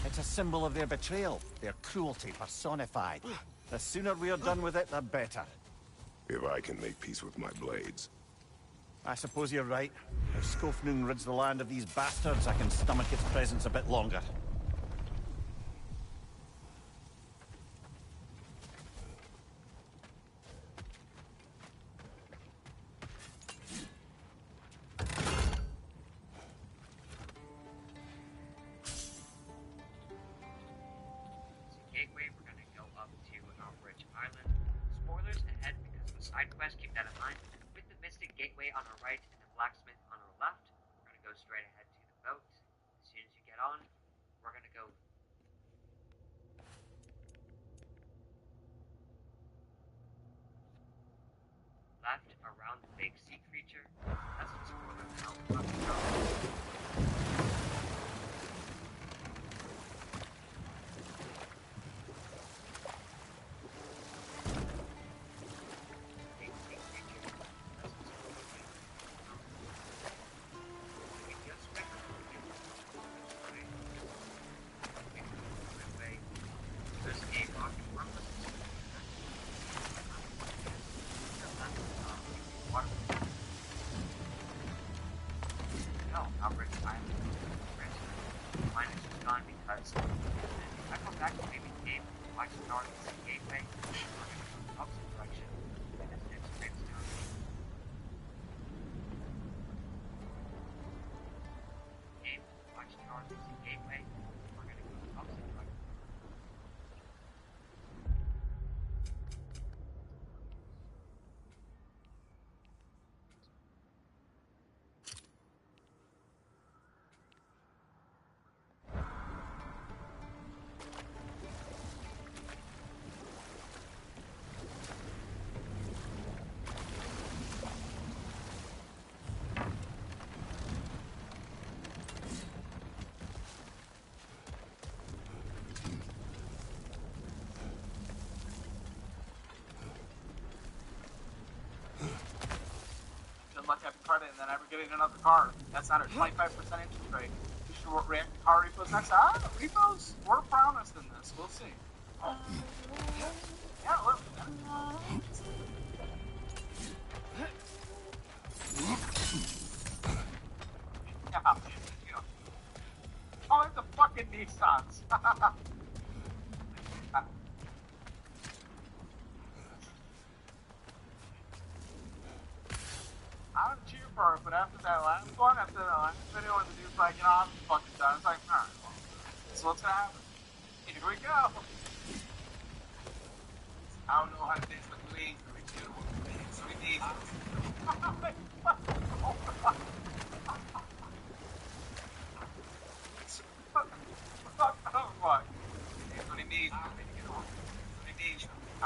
It's a symbol of their betrayal, their cruelty personified. The sooner we're done with it, the better. If I can make peace with my blades. I suppose you're right. If Skofnung rids the land of these bastards, I can stomach its presence a bit longer. Gateway on our right and the blacksmith on our left. We're going to go straight ahead to the boat. As soon as you get on, we're going to go left around the big sea creature. That's the spoiler now. gateway. We're gonna go up the road. Good luck having credit and then ever getting another car. That's not a 25% interest rate. You should react to car repos next time. Repos were promised in this. We'll see. Yeah, look. Yeah. Oh, it's the fucking Nissans. I would cheer for it, but after that last one, after the last video when the dude's like, you know, I'm fucking done, it's like, alright, well, this is what's gonna happen. Here we go. I don't know how to dance with Louise, but we do. So we need what? That's what he needs. I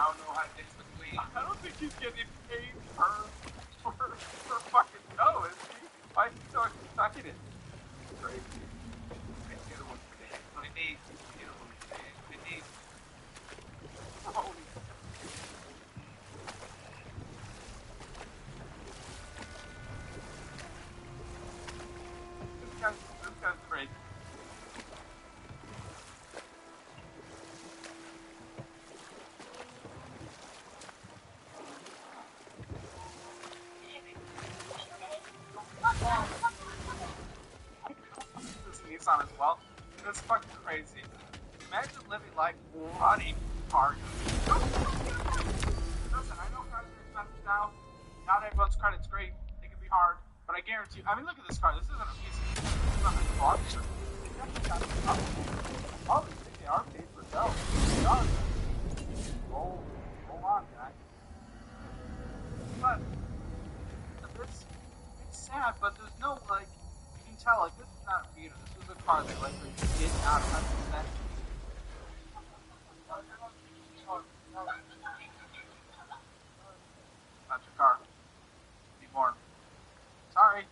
don't know how to dance with Louise. I don't think he's getting paid for fucking no, is he? Why is he so stuck in it? Crazy. What he needs. What he needs. Holy. This guy's crazy. This Nissan as well. It's fucking crazy. Imagine living life running cars. Listen, I know cars are expensive now. Not everyone's credit's great. It can be hard. But I guarantee you, I mean, look at this car. This isn't a piece of shit. This isn't a car. Oh, they are paid for go. Roll on, guy. But it's sad, but there's no, like, you can tell, like, this is not a Vita. This is a car that, like, they did not 100%. Not your car. Be born. Sorry.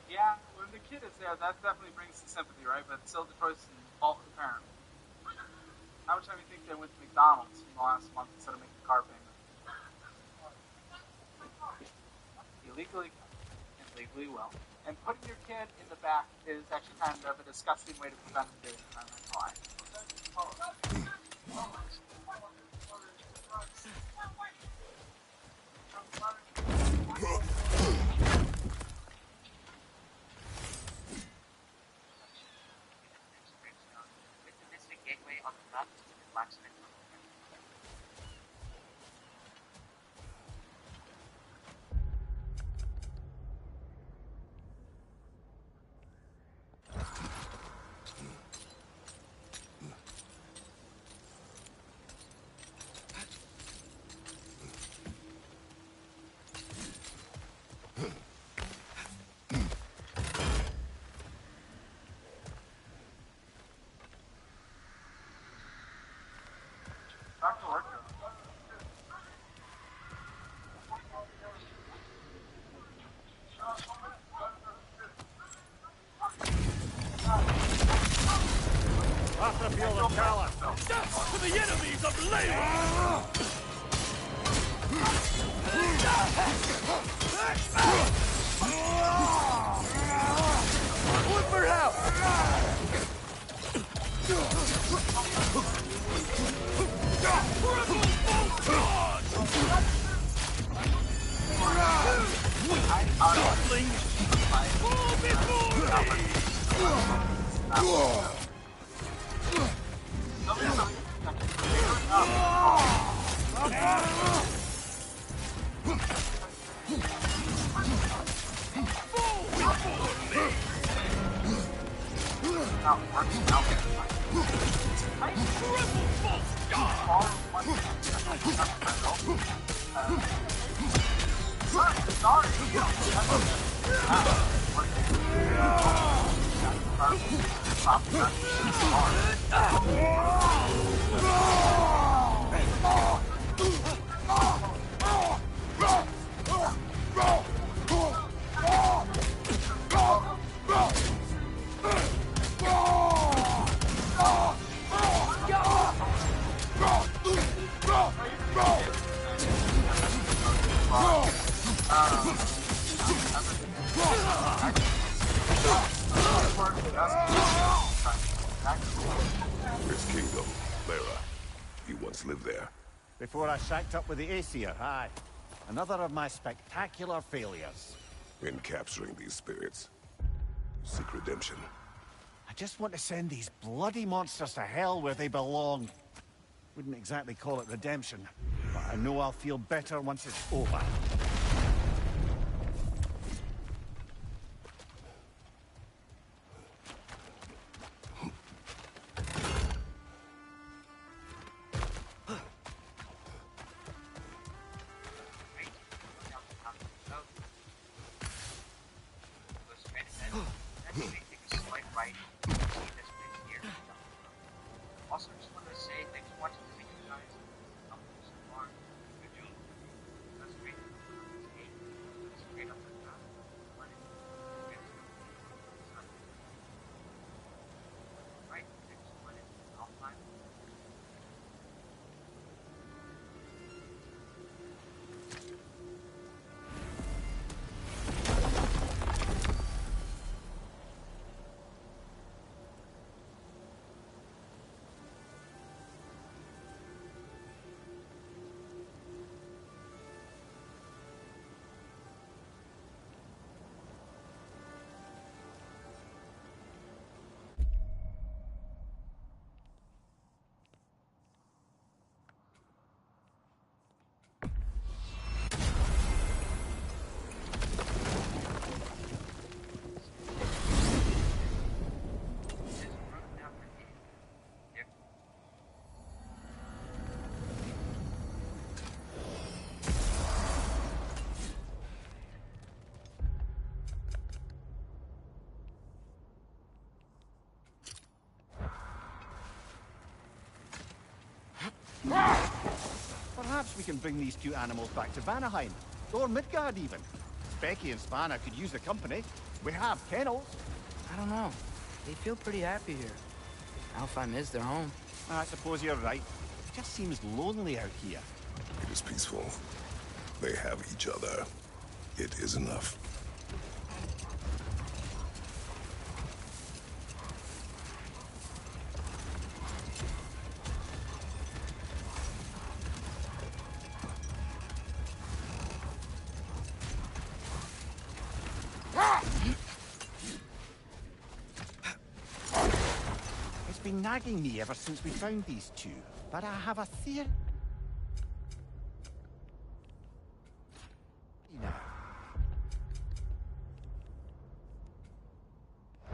Yeah, when the kid is there, that definitely brings the sympathy, right? But still, the choice is the fault of the parent. How much time do you think they went to McDonald's in the last month instead of making a car payment? Illegally and legally well. And putting your kid in the back is actually kind of a disgusting way to prevent the day. I'm not gonna lie. With the Mystic Gateway on the left, and Blacksmith on the right. Back to work. After feel the tower. Death to the enemies of labor! Look for help! Startling! Fall before me! not working out. It's kind of far one sorry. His kingdom, Lara. He once lived there. Before I shacked up with the Aesir, aye. Another of my spectacular failures. In capturing these spirits, you seek redemption. I just want to send these bloody monsters to hell where they belong. Wouldn't exactly call it redemption, but I know I'll feel better once it's over. Also, just wanted to say thanks for watching the video, guys. So far, good job. That's great. That's great up to the top. Right, next one is outline. Perhaps we can bring these two animals back to Vanaheim, or Midgard even. Becky and Spanna could use the company. We have kennels. I don't know. They feel pretty happy here. Alfheim is their home. I suppose you're right. It just seems lonely out here. It is peaceful. They have each other. It is enough. It's been nagging me ever since we found these two, but I have a theory now.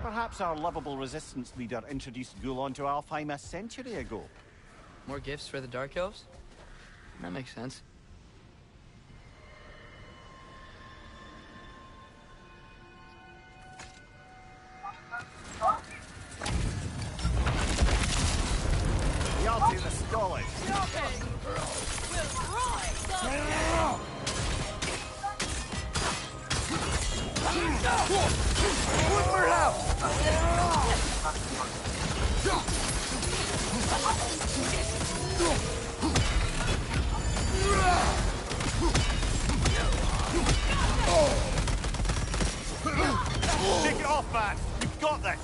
Perhaps our lovable resistance leader introduced Ghoul onto Alfheim a century ago. More gifts for the Dark Elves? That makes sense. Y'all do the scholars. Take it off, man. You've got this.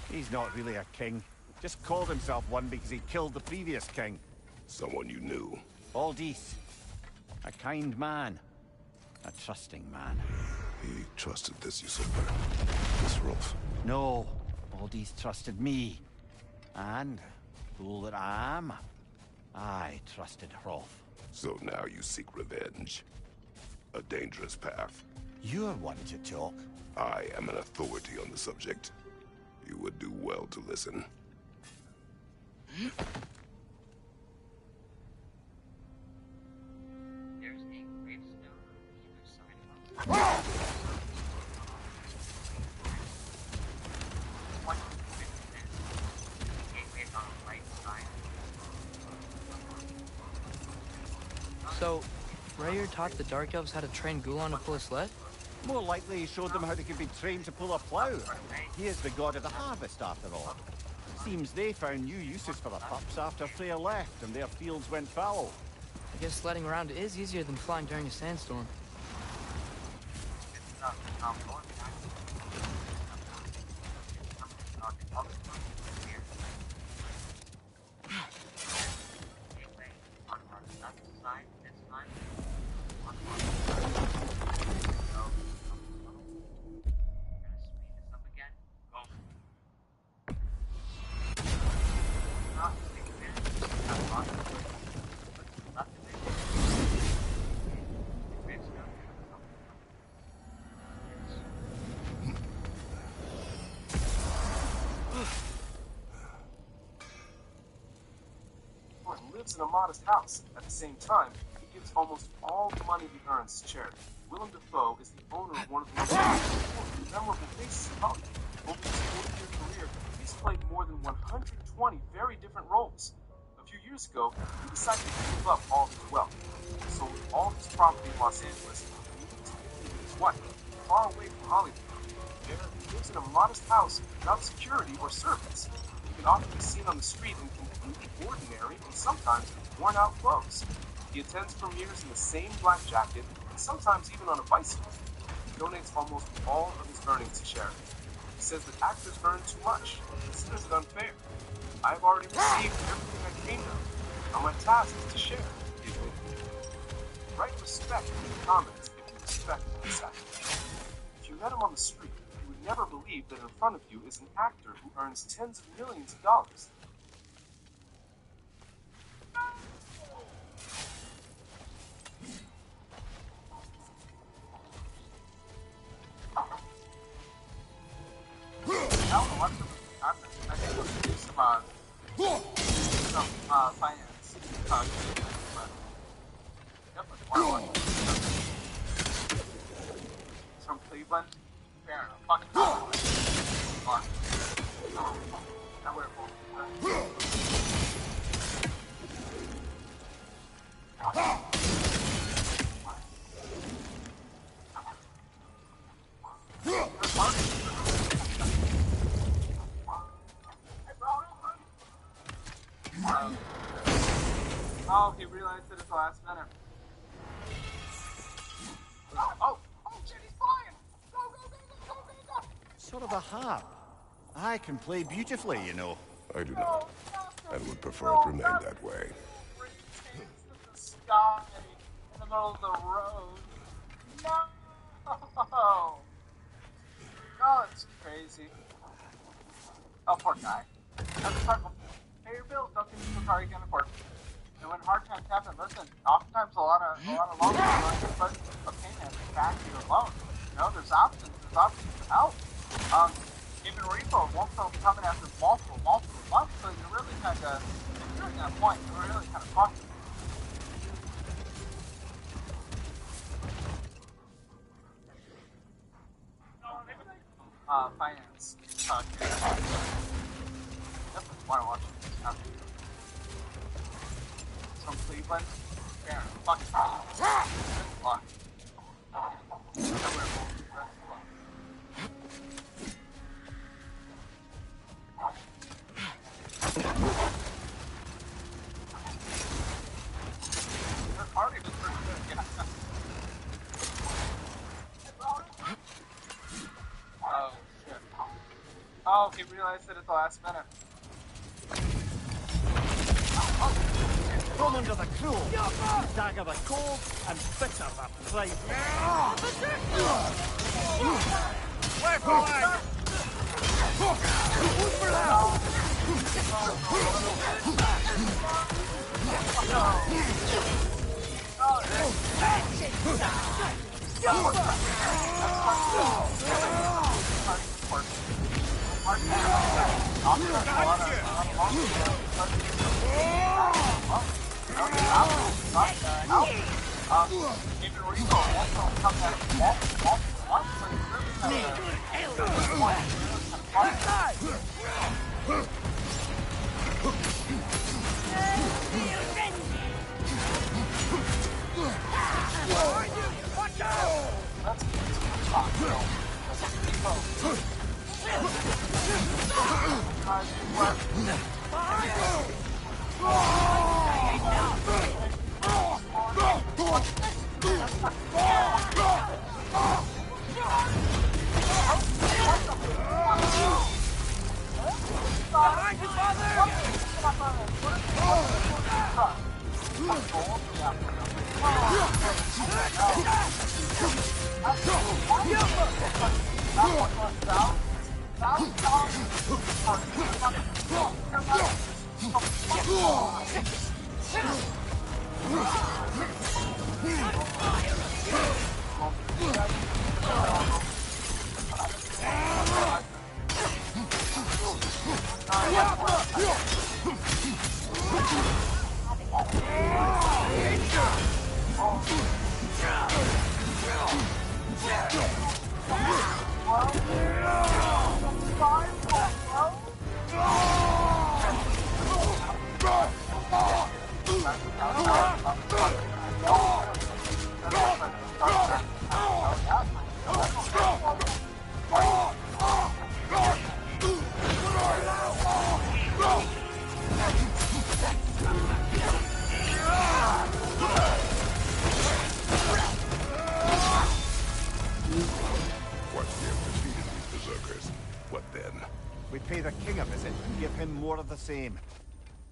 He's not really a king. Just called himself one because he killed the previous king. Someone you knew? Aldis. A kind man. A trusting man. He trusted this usurper, this Rolf. No. Aldis trusted me. And, fool that I am, I trusted Rolf. So now you seek revenge. A dangerous path. You're one to talk. I am an authority on the subject. You would do well to listen. There's a gravestone on either side of us. One gateway's on the right side. So, Rayer taught the Dark Elves how to train Gulan to pull a sled? More likely he showed them how they could be trained to pull a plough. He is the god of the harvest, after all. Seems they found new uses for the pups after Freya left and their fields went fallow. I guess sledding around is easier than flying during a sandstorm. Lives in a modest house. At the same time, he gives almost all the money he earns to charity. Willem Dafoe is the owner of one of the most memorable faces in Hollywood. Over his 40-year career, he's played more than 120 very different roles. A few years ago, he decided to give up all his wealth. He sold all his property in Los Angeles and moved to Italy with his wife, far away from Hollywood. There, he lives in a modest house without security or servants. He can often be seen on the street in completely ordinary and sometimes worn-out clothes. He attends premieres in the same black jacket and sometimes even on a bicycle. He donates almost all of his earnings to charity. He says that actors earn too much and considers it unfair. I have already received everything I dreamed of. Now my task is to share. Write respect in the comments if you respect the sacrifice. If you met him on the street, you would never believe that in front of you is an actor who earns tens of millions of dollars. I think we'll do some finance. From Cleveland? Fair enough. Fucking fun. Now we're oh, he realized it at the last minute. Oh, shit, he's flying! Go, go, go, go, go, go, go! Sort of a harp. I can play beautifully, you know. I do not. I would prefer it remain that way. The sky in the middle of the road. No! Oh, it's crazy. Oh, poor guy. That's a struggle. Pay your bills, don't get into a car you can afford. And when hard times happen, listen, oftentimes a lot of loans are going to put a payment back to your loan. You know, there's options to help. Even repo won't come in after multiple months, so you're really kind of, if you're at that point, you're really kind of fucked. Finance. Definitely want to watch this after. From Cleveland. Fair. Fuck. Good luck. Oh, he realized it at the last minute. From under the crow, dagger the cold, and bitter the pride. Left flag! Look for that! Same.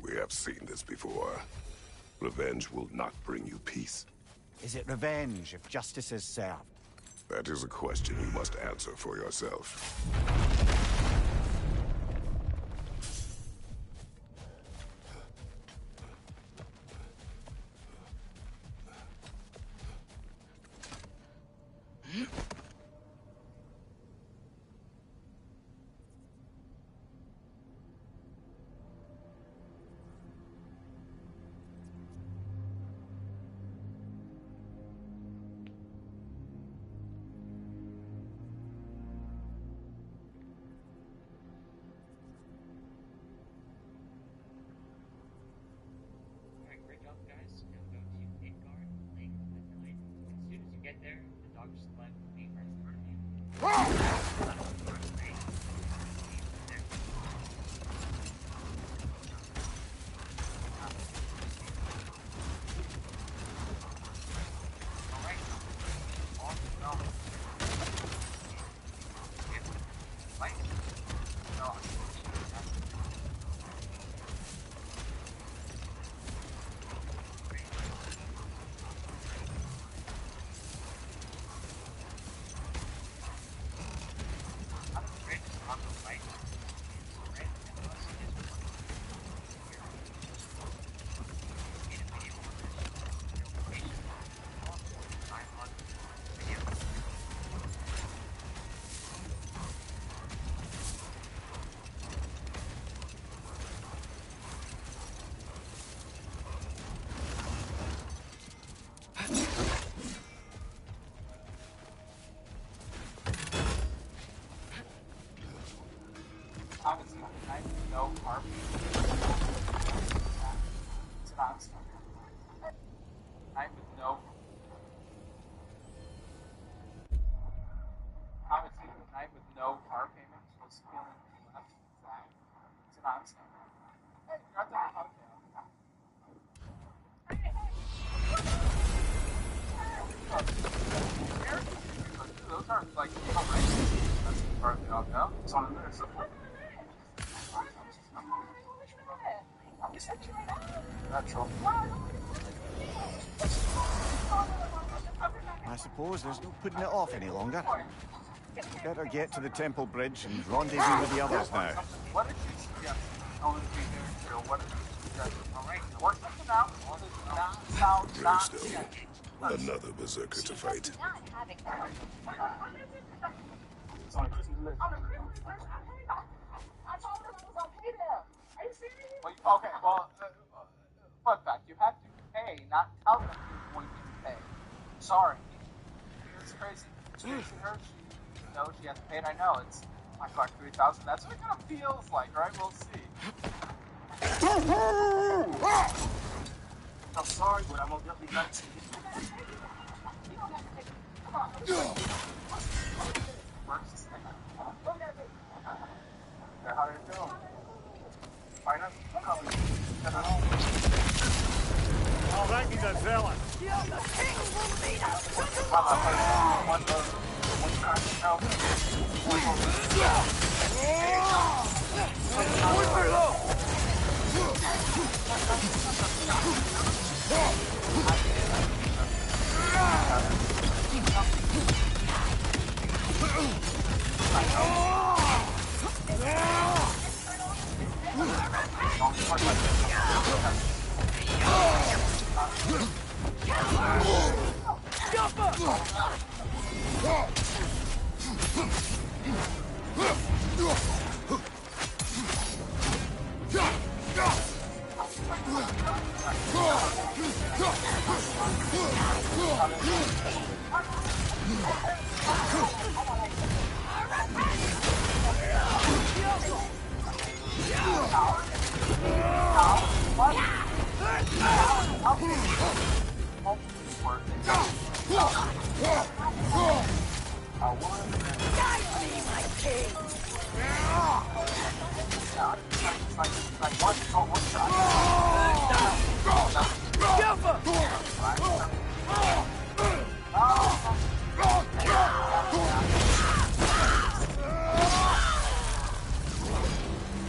We have seen this before. Revenge will not bring you peace. Is it revenge if justice is served? That is a question you must answer for yourself. night with no car payment. It's an honest night with no. I would say a night with no car payment was feeling left flat. It's an honest night. Hey, you're at the hotel. Those aren't like that's part of the hotel. It's on the list. Natural. I suppose there's no putting it off any longer. Better get to the temple bridge and rendezvous with the others now. What did you suggest? Only be there till what did you suggest? Alright, work something out. All this Gravestone. Another berserker to fight. It's on Chris's list. Okay, well, fun fact, you had to pay, not tell them you're going to pay. Sorry. It's crazy. It's crazy her. She knows she has to pay it. I know. It's like 3,000. That's what it kind of feels like, right? We'll see. I'm sorry, but I'm gonna be nice to you. How did it go? All right, he's a zealot.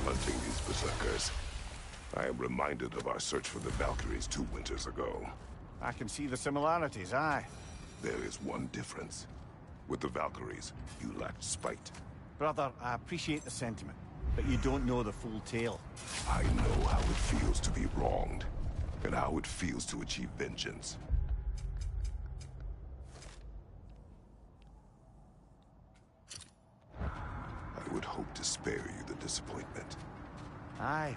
Hunting these berserkers. I am reminded of our search for the Valkyries 2 winters ago. I can see the similarities, aye. There is one difference. With the Valkyries, you lacked spite. Brother, I appreciate the sentiment, but you don't know the full tale. I know how it feels to be wronged, and how it feels to achieve vengeance. I would hope to spare you the disappointment. Aye.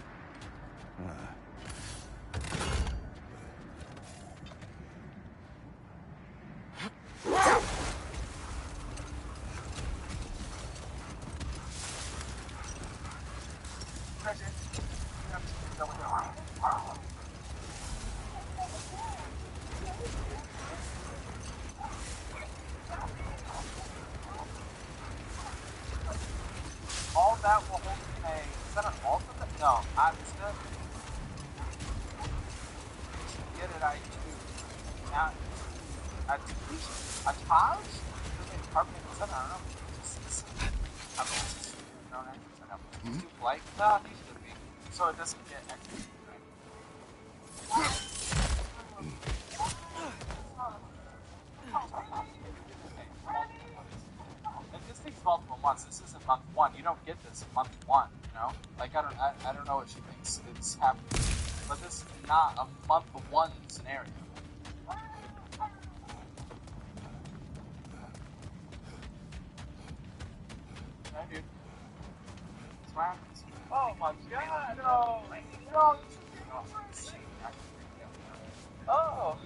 All that will hold a... Is that an ultimate? No, I'm still... Get it, I do. Now, a Taj? Carbon I don't know. I don't know. Like, no, he should be. So it doesn't get extra, right? And this takes multiple months. This isn't month one. You don't get this month one, you know? Like, I don't know what she thinks it's happening. But this is not a month one scenario. Yeah, dude. That's what happens. Oh my god, no! No! Oh!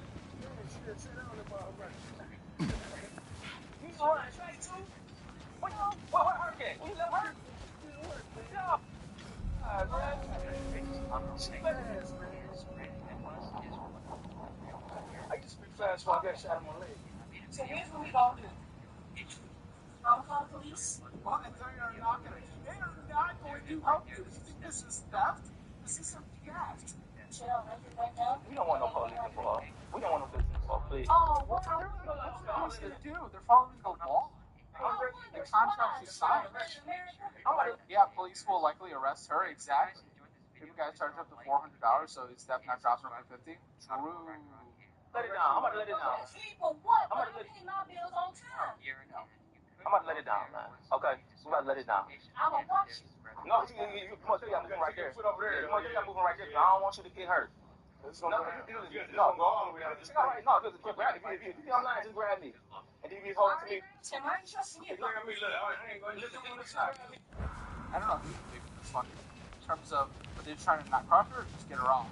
He's on it, right, too? What hurricane? What hurt? Yeah. I used to be fast while I got shot in my leg. So here's what we gonna do. I'm gonna call the police. Well, and they're not going to help you. You think this is theft? This is some theft. Should I arrest you right now? We don't want no police involved. We don't want no business involved, please. Oh, what are they do? They're following the law. The contract you signed. Yeah, police will likely arrest her. Exactly. You guys charge up to $400, so is that not dropping her for $50? True. Let it down. I'm about to let it down. For what? I'm about to pay my bills on time. I'm about to let it down, man. Okay? We're about to let it down. I'm gonna watch you. No, you come on, tell you I'm moving right there. Come on, tell you I'm moving right there. I don't want you to get hurt. No, if I'm lying, just grab me. And then you be holding to me. Tim, I ain't trusting you. Grab me, look, I ain't going to lift him on the side. I don't know who you believe in this one. In terms of, are they trying to not crush her or just get her off?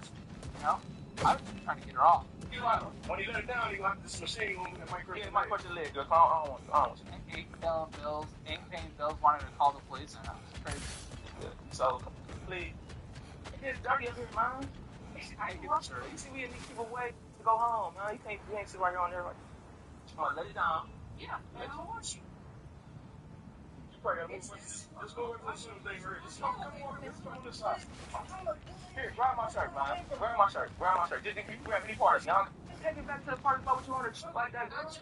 You know? I was just trying to get her off. When you let it down, you got this machine going that might crush your leg, girl. I don't want you. Ain't paying bills, wanted to call the police, and it's crazy. Yeah. So, please. It's dirty up here, man. I ain't getting sure. You see, we need people way to go home, man. You ain't sit right here on there. Come on, let it down. Yeah, I don't want you. Let's go over to the thing right here. Come on this side. Here, grab my shirt, man. Grab my shirt. Just you grab any parts. Now, take it back to the party spot with you on her like that, girl.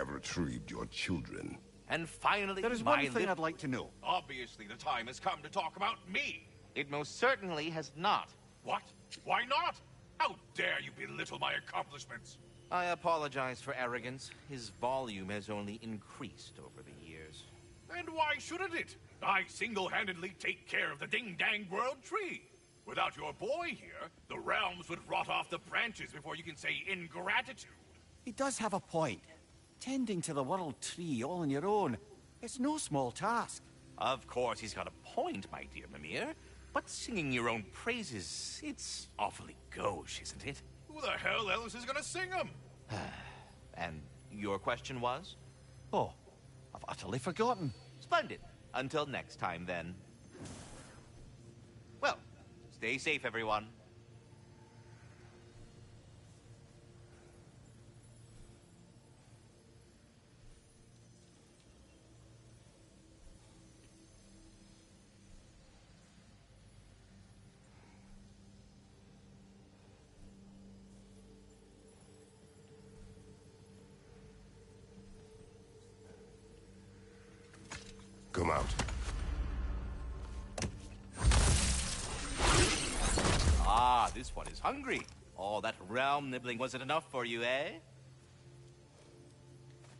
have retrieved your children. And finally, there is one thing I'd like to know. Obviously, the time has come to talk about me. It most certainly has not. What? Why not? How dare you belittle my accomplishments? I apologize for arrogance. His volume has only increased over the years. And why shouldn't it? I single-handedly take care of the ding-dang world tree. Without your boy here, the realms would rot off the branches before you can say ingratitude. He does have a point. Tending to the world tree all on your own, it's no small task. Of course he's got a point, my dear Mimir. But singing your own praises, it's awfully gauche, isn't it? Who the hell else is gonna sing them? And your question was? Oh, I've utterly forgotten. Splendid. Until next time, then. Well, stay safe, everyone. Come out. Ah, this one is hungry. All that realm nibbling wasn't enough for you, eh?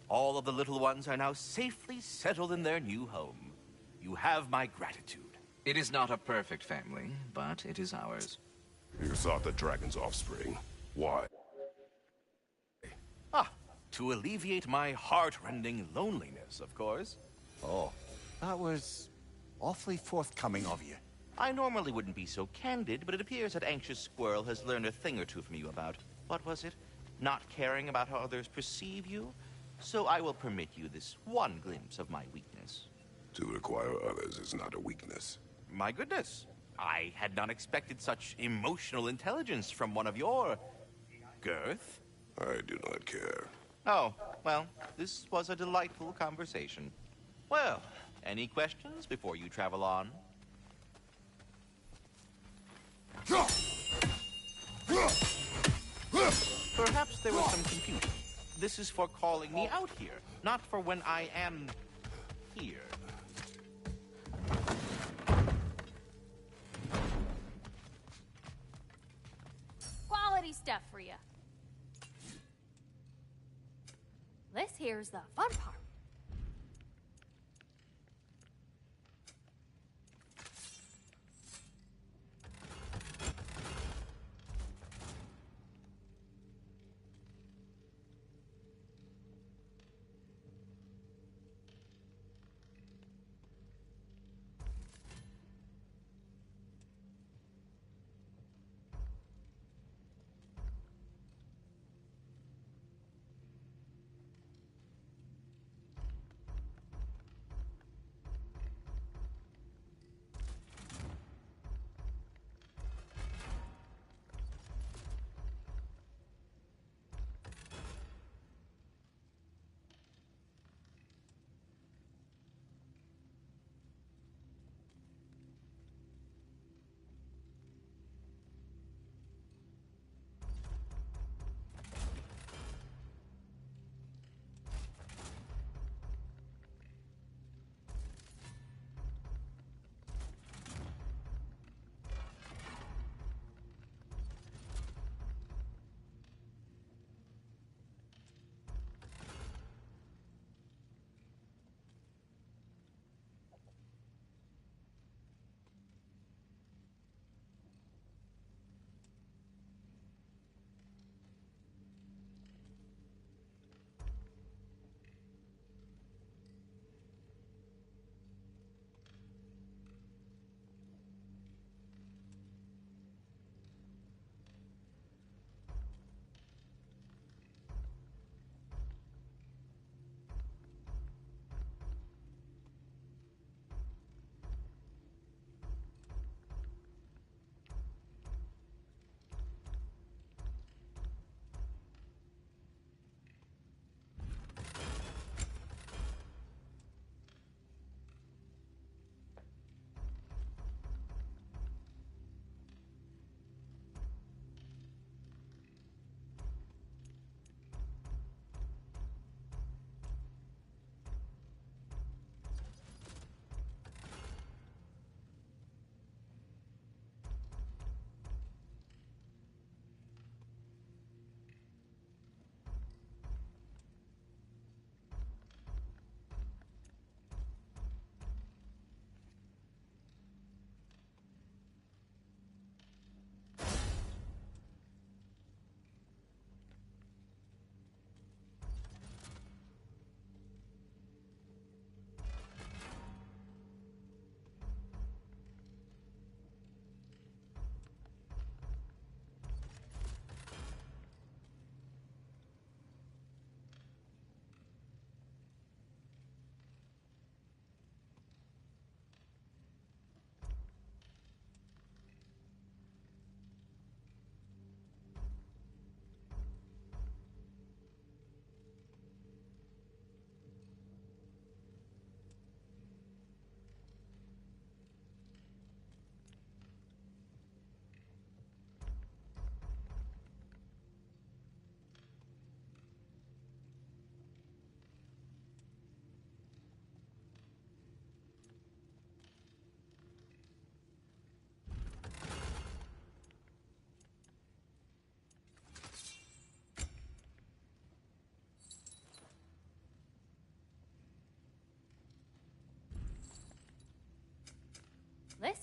All of the little ones are now safely settled in their new home. You have my gratitude. It is not a perfect family, but it is ours. You sought the dragon's offspring. Why? To alleviate my heart-rending loneliness, of course. Oh, that was awfully forthcoming of you. I normally wouldn't be so candid, but it appears that Anxious Squirrel has learned a thing or two from you about, what was it? Not caring about how others perceive you? So I will permit you this one glimpse of my weakness. To require others is not a weakness. My goodness. I had not expected such emotional intelligence from one of your... girth? I do not care. Oh, well, this was a delightful conversation. Well, any questions before you travel on? Perhaps there was some confusion. This is for calling me out here, not for when I am here. Quality stuff for you. This here's the fun part.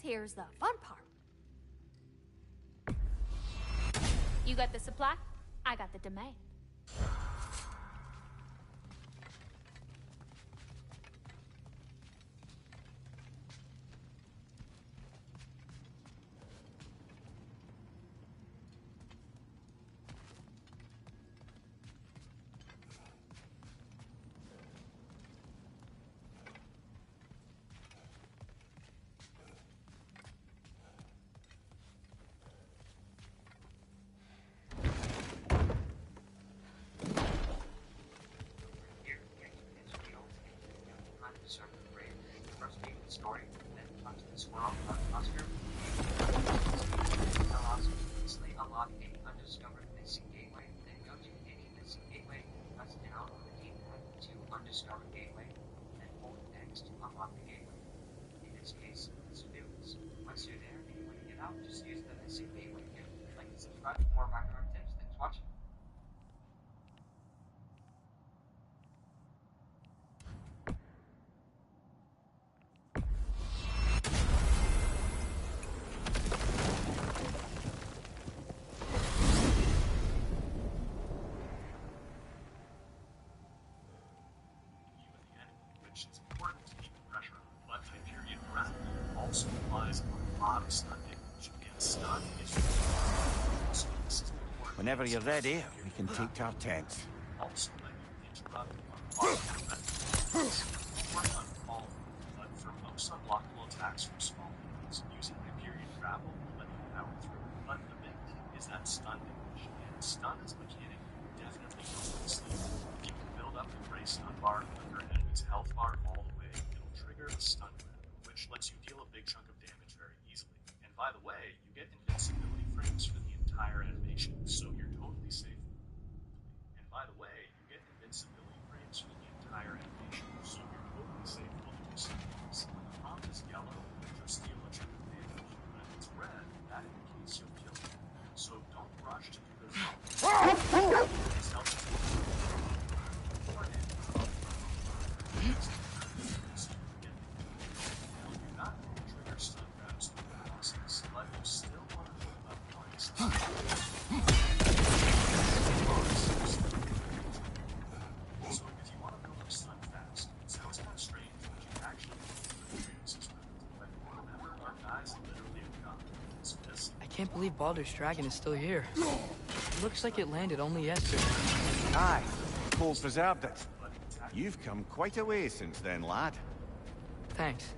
here's the fun part. You got the supply, I got the demand. More Ragnarock tips. Thanks for watching. Which is important to keep the pressure on, but Hyperion breath also relies on a lot of stun damage, and stun is so this is important. Whenever you're ready, we can take our tents. Also let you interrupt unblockable unfollow, but for most unblockable attacks from small enemies, using Hyperion grapple will let you power through. But the big thing is that stun damage, and stun as a mechanic definitely goes to sleep. You can build up the gray stun bar under an enemy's health bar all the way. It'll trigger a stun grab, which lets you deal a big chunk of damage very easily. And by the way, you get invincibility frames for the entire animation, so you're totally safe. And by the way, you get invincibility frames for the entire animation, so you're totally safe while doing something. When the prompt is yellow, just deal a chunk of damage. When it's red, that indicates you'll kill it. So don't rush to do this. This helps you. You're not going to trigger stun grabs through the process, but you still want to think about points. So if you want to build up stun fast, it sounds kind of strange, but you actually need to experience but remember, our guys literally have got this. I can't believe Baldur's Dragon is still here. It looks like it landed only yesterday. Aye, Cole preserved it. You've come quite a way since then, lad. Thanks.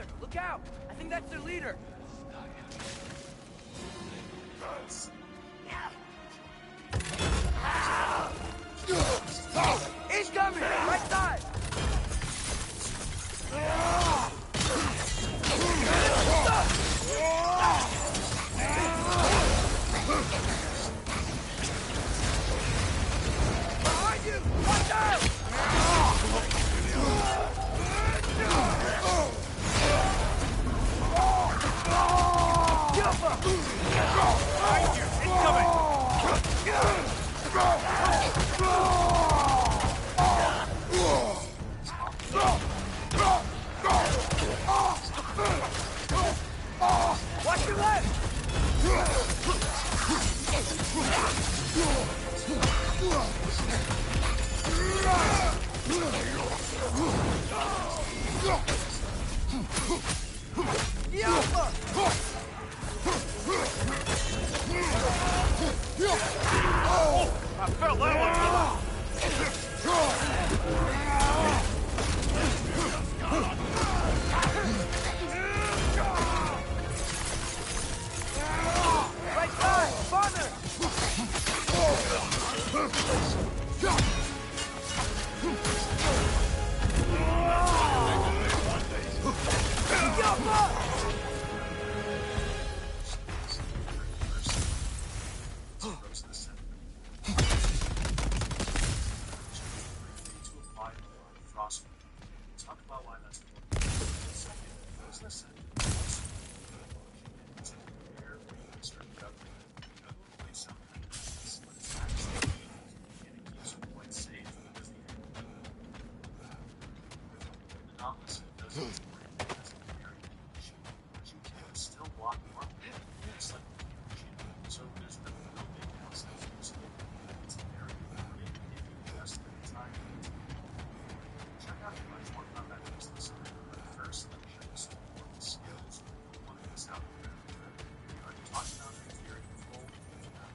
together. Look out! I think that's their leader. Incoming! Right side! Behind you! Watch out! Behind you! Incoming! Watch your left! I felt that one coming! Right side! Farther!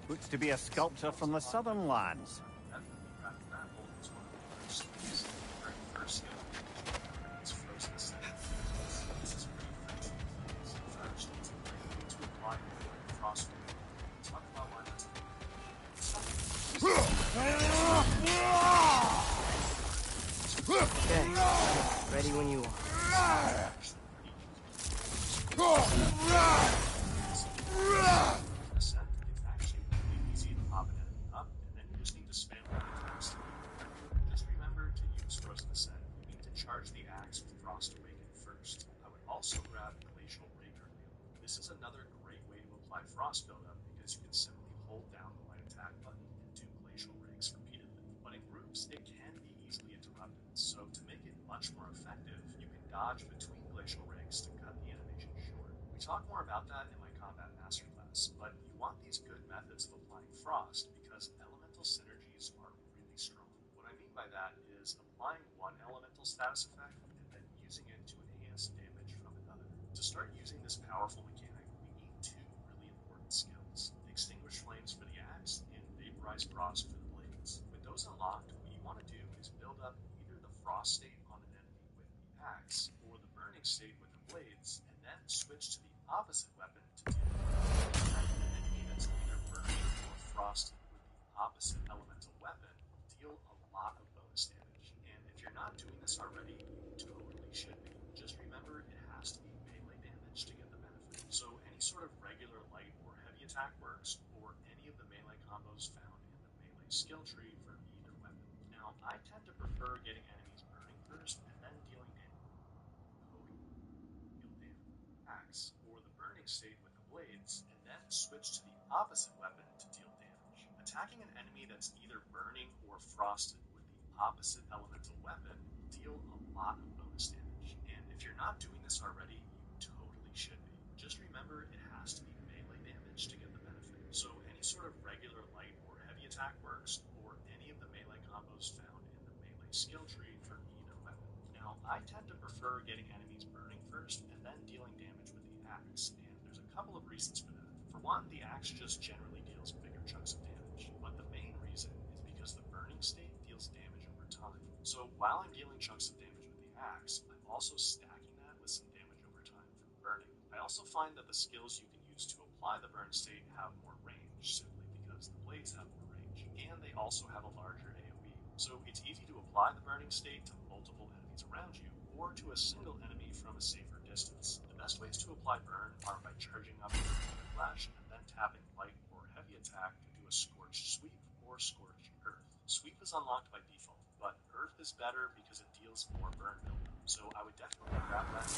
Looks to be a sculptor from the southern lands. Okay, ready when you are. also find that the skills you can use to apply the burn state have more range, simply because the blades have more range, and they also have a larger AoE. So it's easy to apply the burning state to multiple enemies around you, or to a single enemy from a safer distance. The best ways to apply burn are by charging up your flash and then tapping light or heavy attack to do a scorched sweep or scorched earth. Sweep is unlocked by default, but earth is better because it deals more burn buildup. So I would definitely grab that.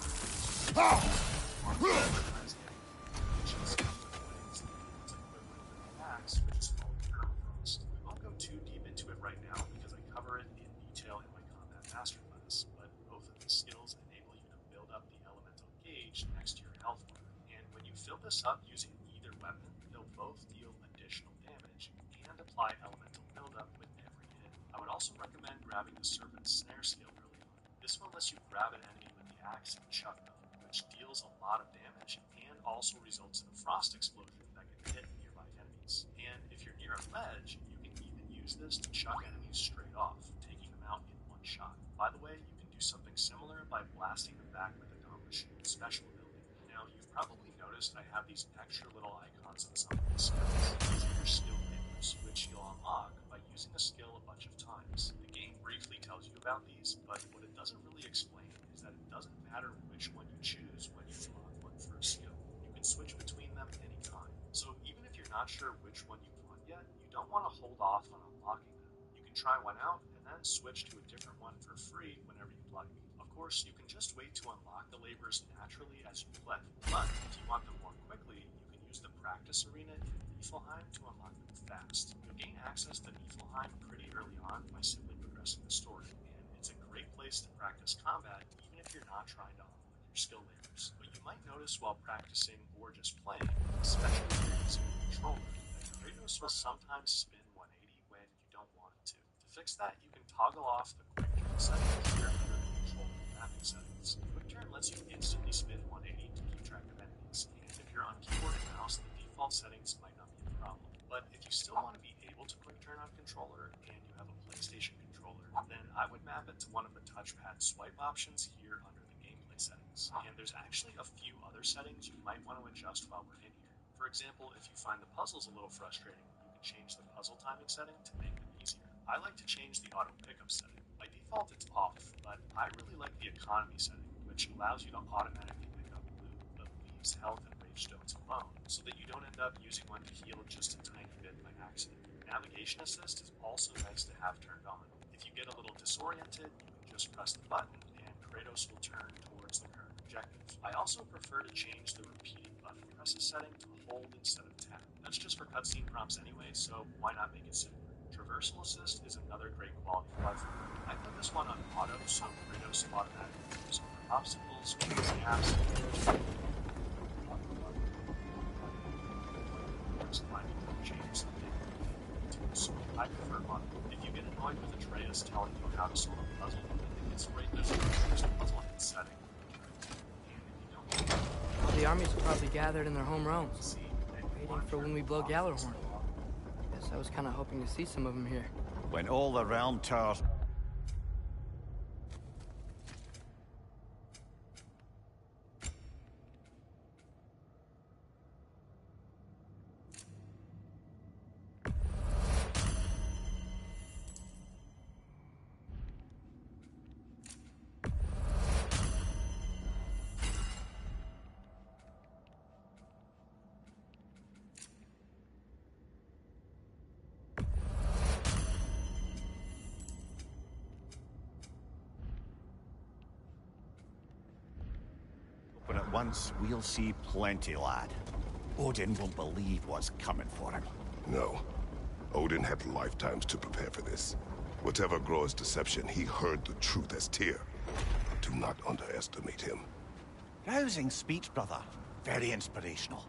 Axe, which is called permafrost. We won't go too deep into it right now because I cover it in detail in my combat masterclass, but both of these skills enable you to build up the elemental gauge next to your health bar. And when you fill this up using either weapon, they'll both deal additional damage and apply elemental buildup with every hit. I would also recommend grabbing the Serpent Snare skill early on. This one lets you grab an enemy with the axe and chuck them, which deals a lot of damage and also results in a frost explosion that can hit nearby enemies. And if you're near a ledge, you can even use this to chuck enemies straight off, taking them out in one shot. By the way, you can do something similar by blasting them back with a Dama Shield special ability. Now, you've probably noticed I have these extra little icons on some of these skills. These are your skill labels, which you'll unlock by using a skill a bunch of times. The game briefly tells you about these, but what it doesn't really explain is that it doesn't matter which one you choose when you unlock one for a skill. You can switch between them anytime. So even if you're not sure which one you want yet, you don't want to hold off on unlocking them. You can try one out and then switch to a different one for free whenever you'd like. Of course, you can just wait to unlock the labors naturally as you play, but if you want them more quickly, you can use the practice arena in Niflheim to unlock them fast. You'll gain access to Niflheim pretty early on by simply progressing the story, and it's a great place to practice combat even if you're not trying to unlock your skill labors. But you might notice while practicing or just playing, especially if you're using a controller, that Kratos will sometimes spin 180 when you don't want it to. To fix that, you can toggle off the quick turn settings here under the controller mapping settings. Quick turn lets you instantly spin 180 to keep track of enemies, and if you're on keyboard and mouse, the default settings might not be a problem. But if you still want to be able to quick turn on controller and you have a PlayStation controller, then I would map it to one of the touchpad swipe options here under the gameplay settings. And there's actually a few other settings you might want to adjust while we're in here. For example, if you find the puzzles a little frustrating, you can change the puzzle timing setting to make them easier. I like to change the auto pickup setting. By default, it's off, but I really like the economy setting, which allows you to automatically pick up loot, but leaves health and rage stones alone, so that you don't end up using one to heal just a tiny bit by accident. Navigation assist is also nice to have turned on. If you get a little disoriented, you can just press the button and Kratos will turn towards the current objective. I also prefer to change the repeating button presses setting to hold instead of tap. That's just for cutscene prompts anyway, so why not make it simpler? Traversal assist is another great quality of life. I put this one on auto, so Kratos automatically moves over obstacles, jumps gaps, so I prefer auto. If you get annoyed with Atreus telling you how to solve a puzzle, I think it's great there's a puzzle in setting. All the armies are probably gathered in their home realms, waiting for when we blow Gjallarhorn. Guess I was kind of hoping to see some of them here. When all the realm towers... But at once, we'll see plenty, lad. Odin won't believe what's coming for him. No. Odin had lifetimes to prepare for this. Whatever Groa's deception, he heard the truth as Tyr. Do not underestimate him. Rousing speech, brother. Very inspirational.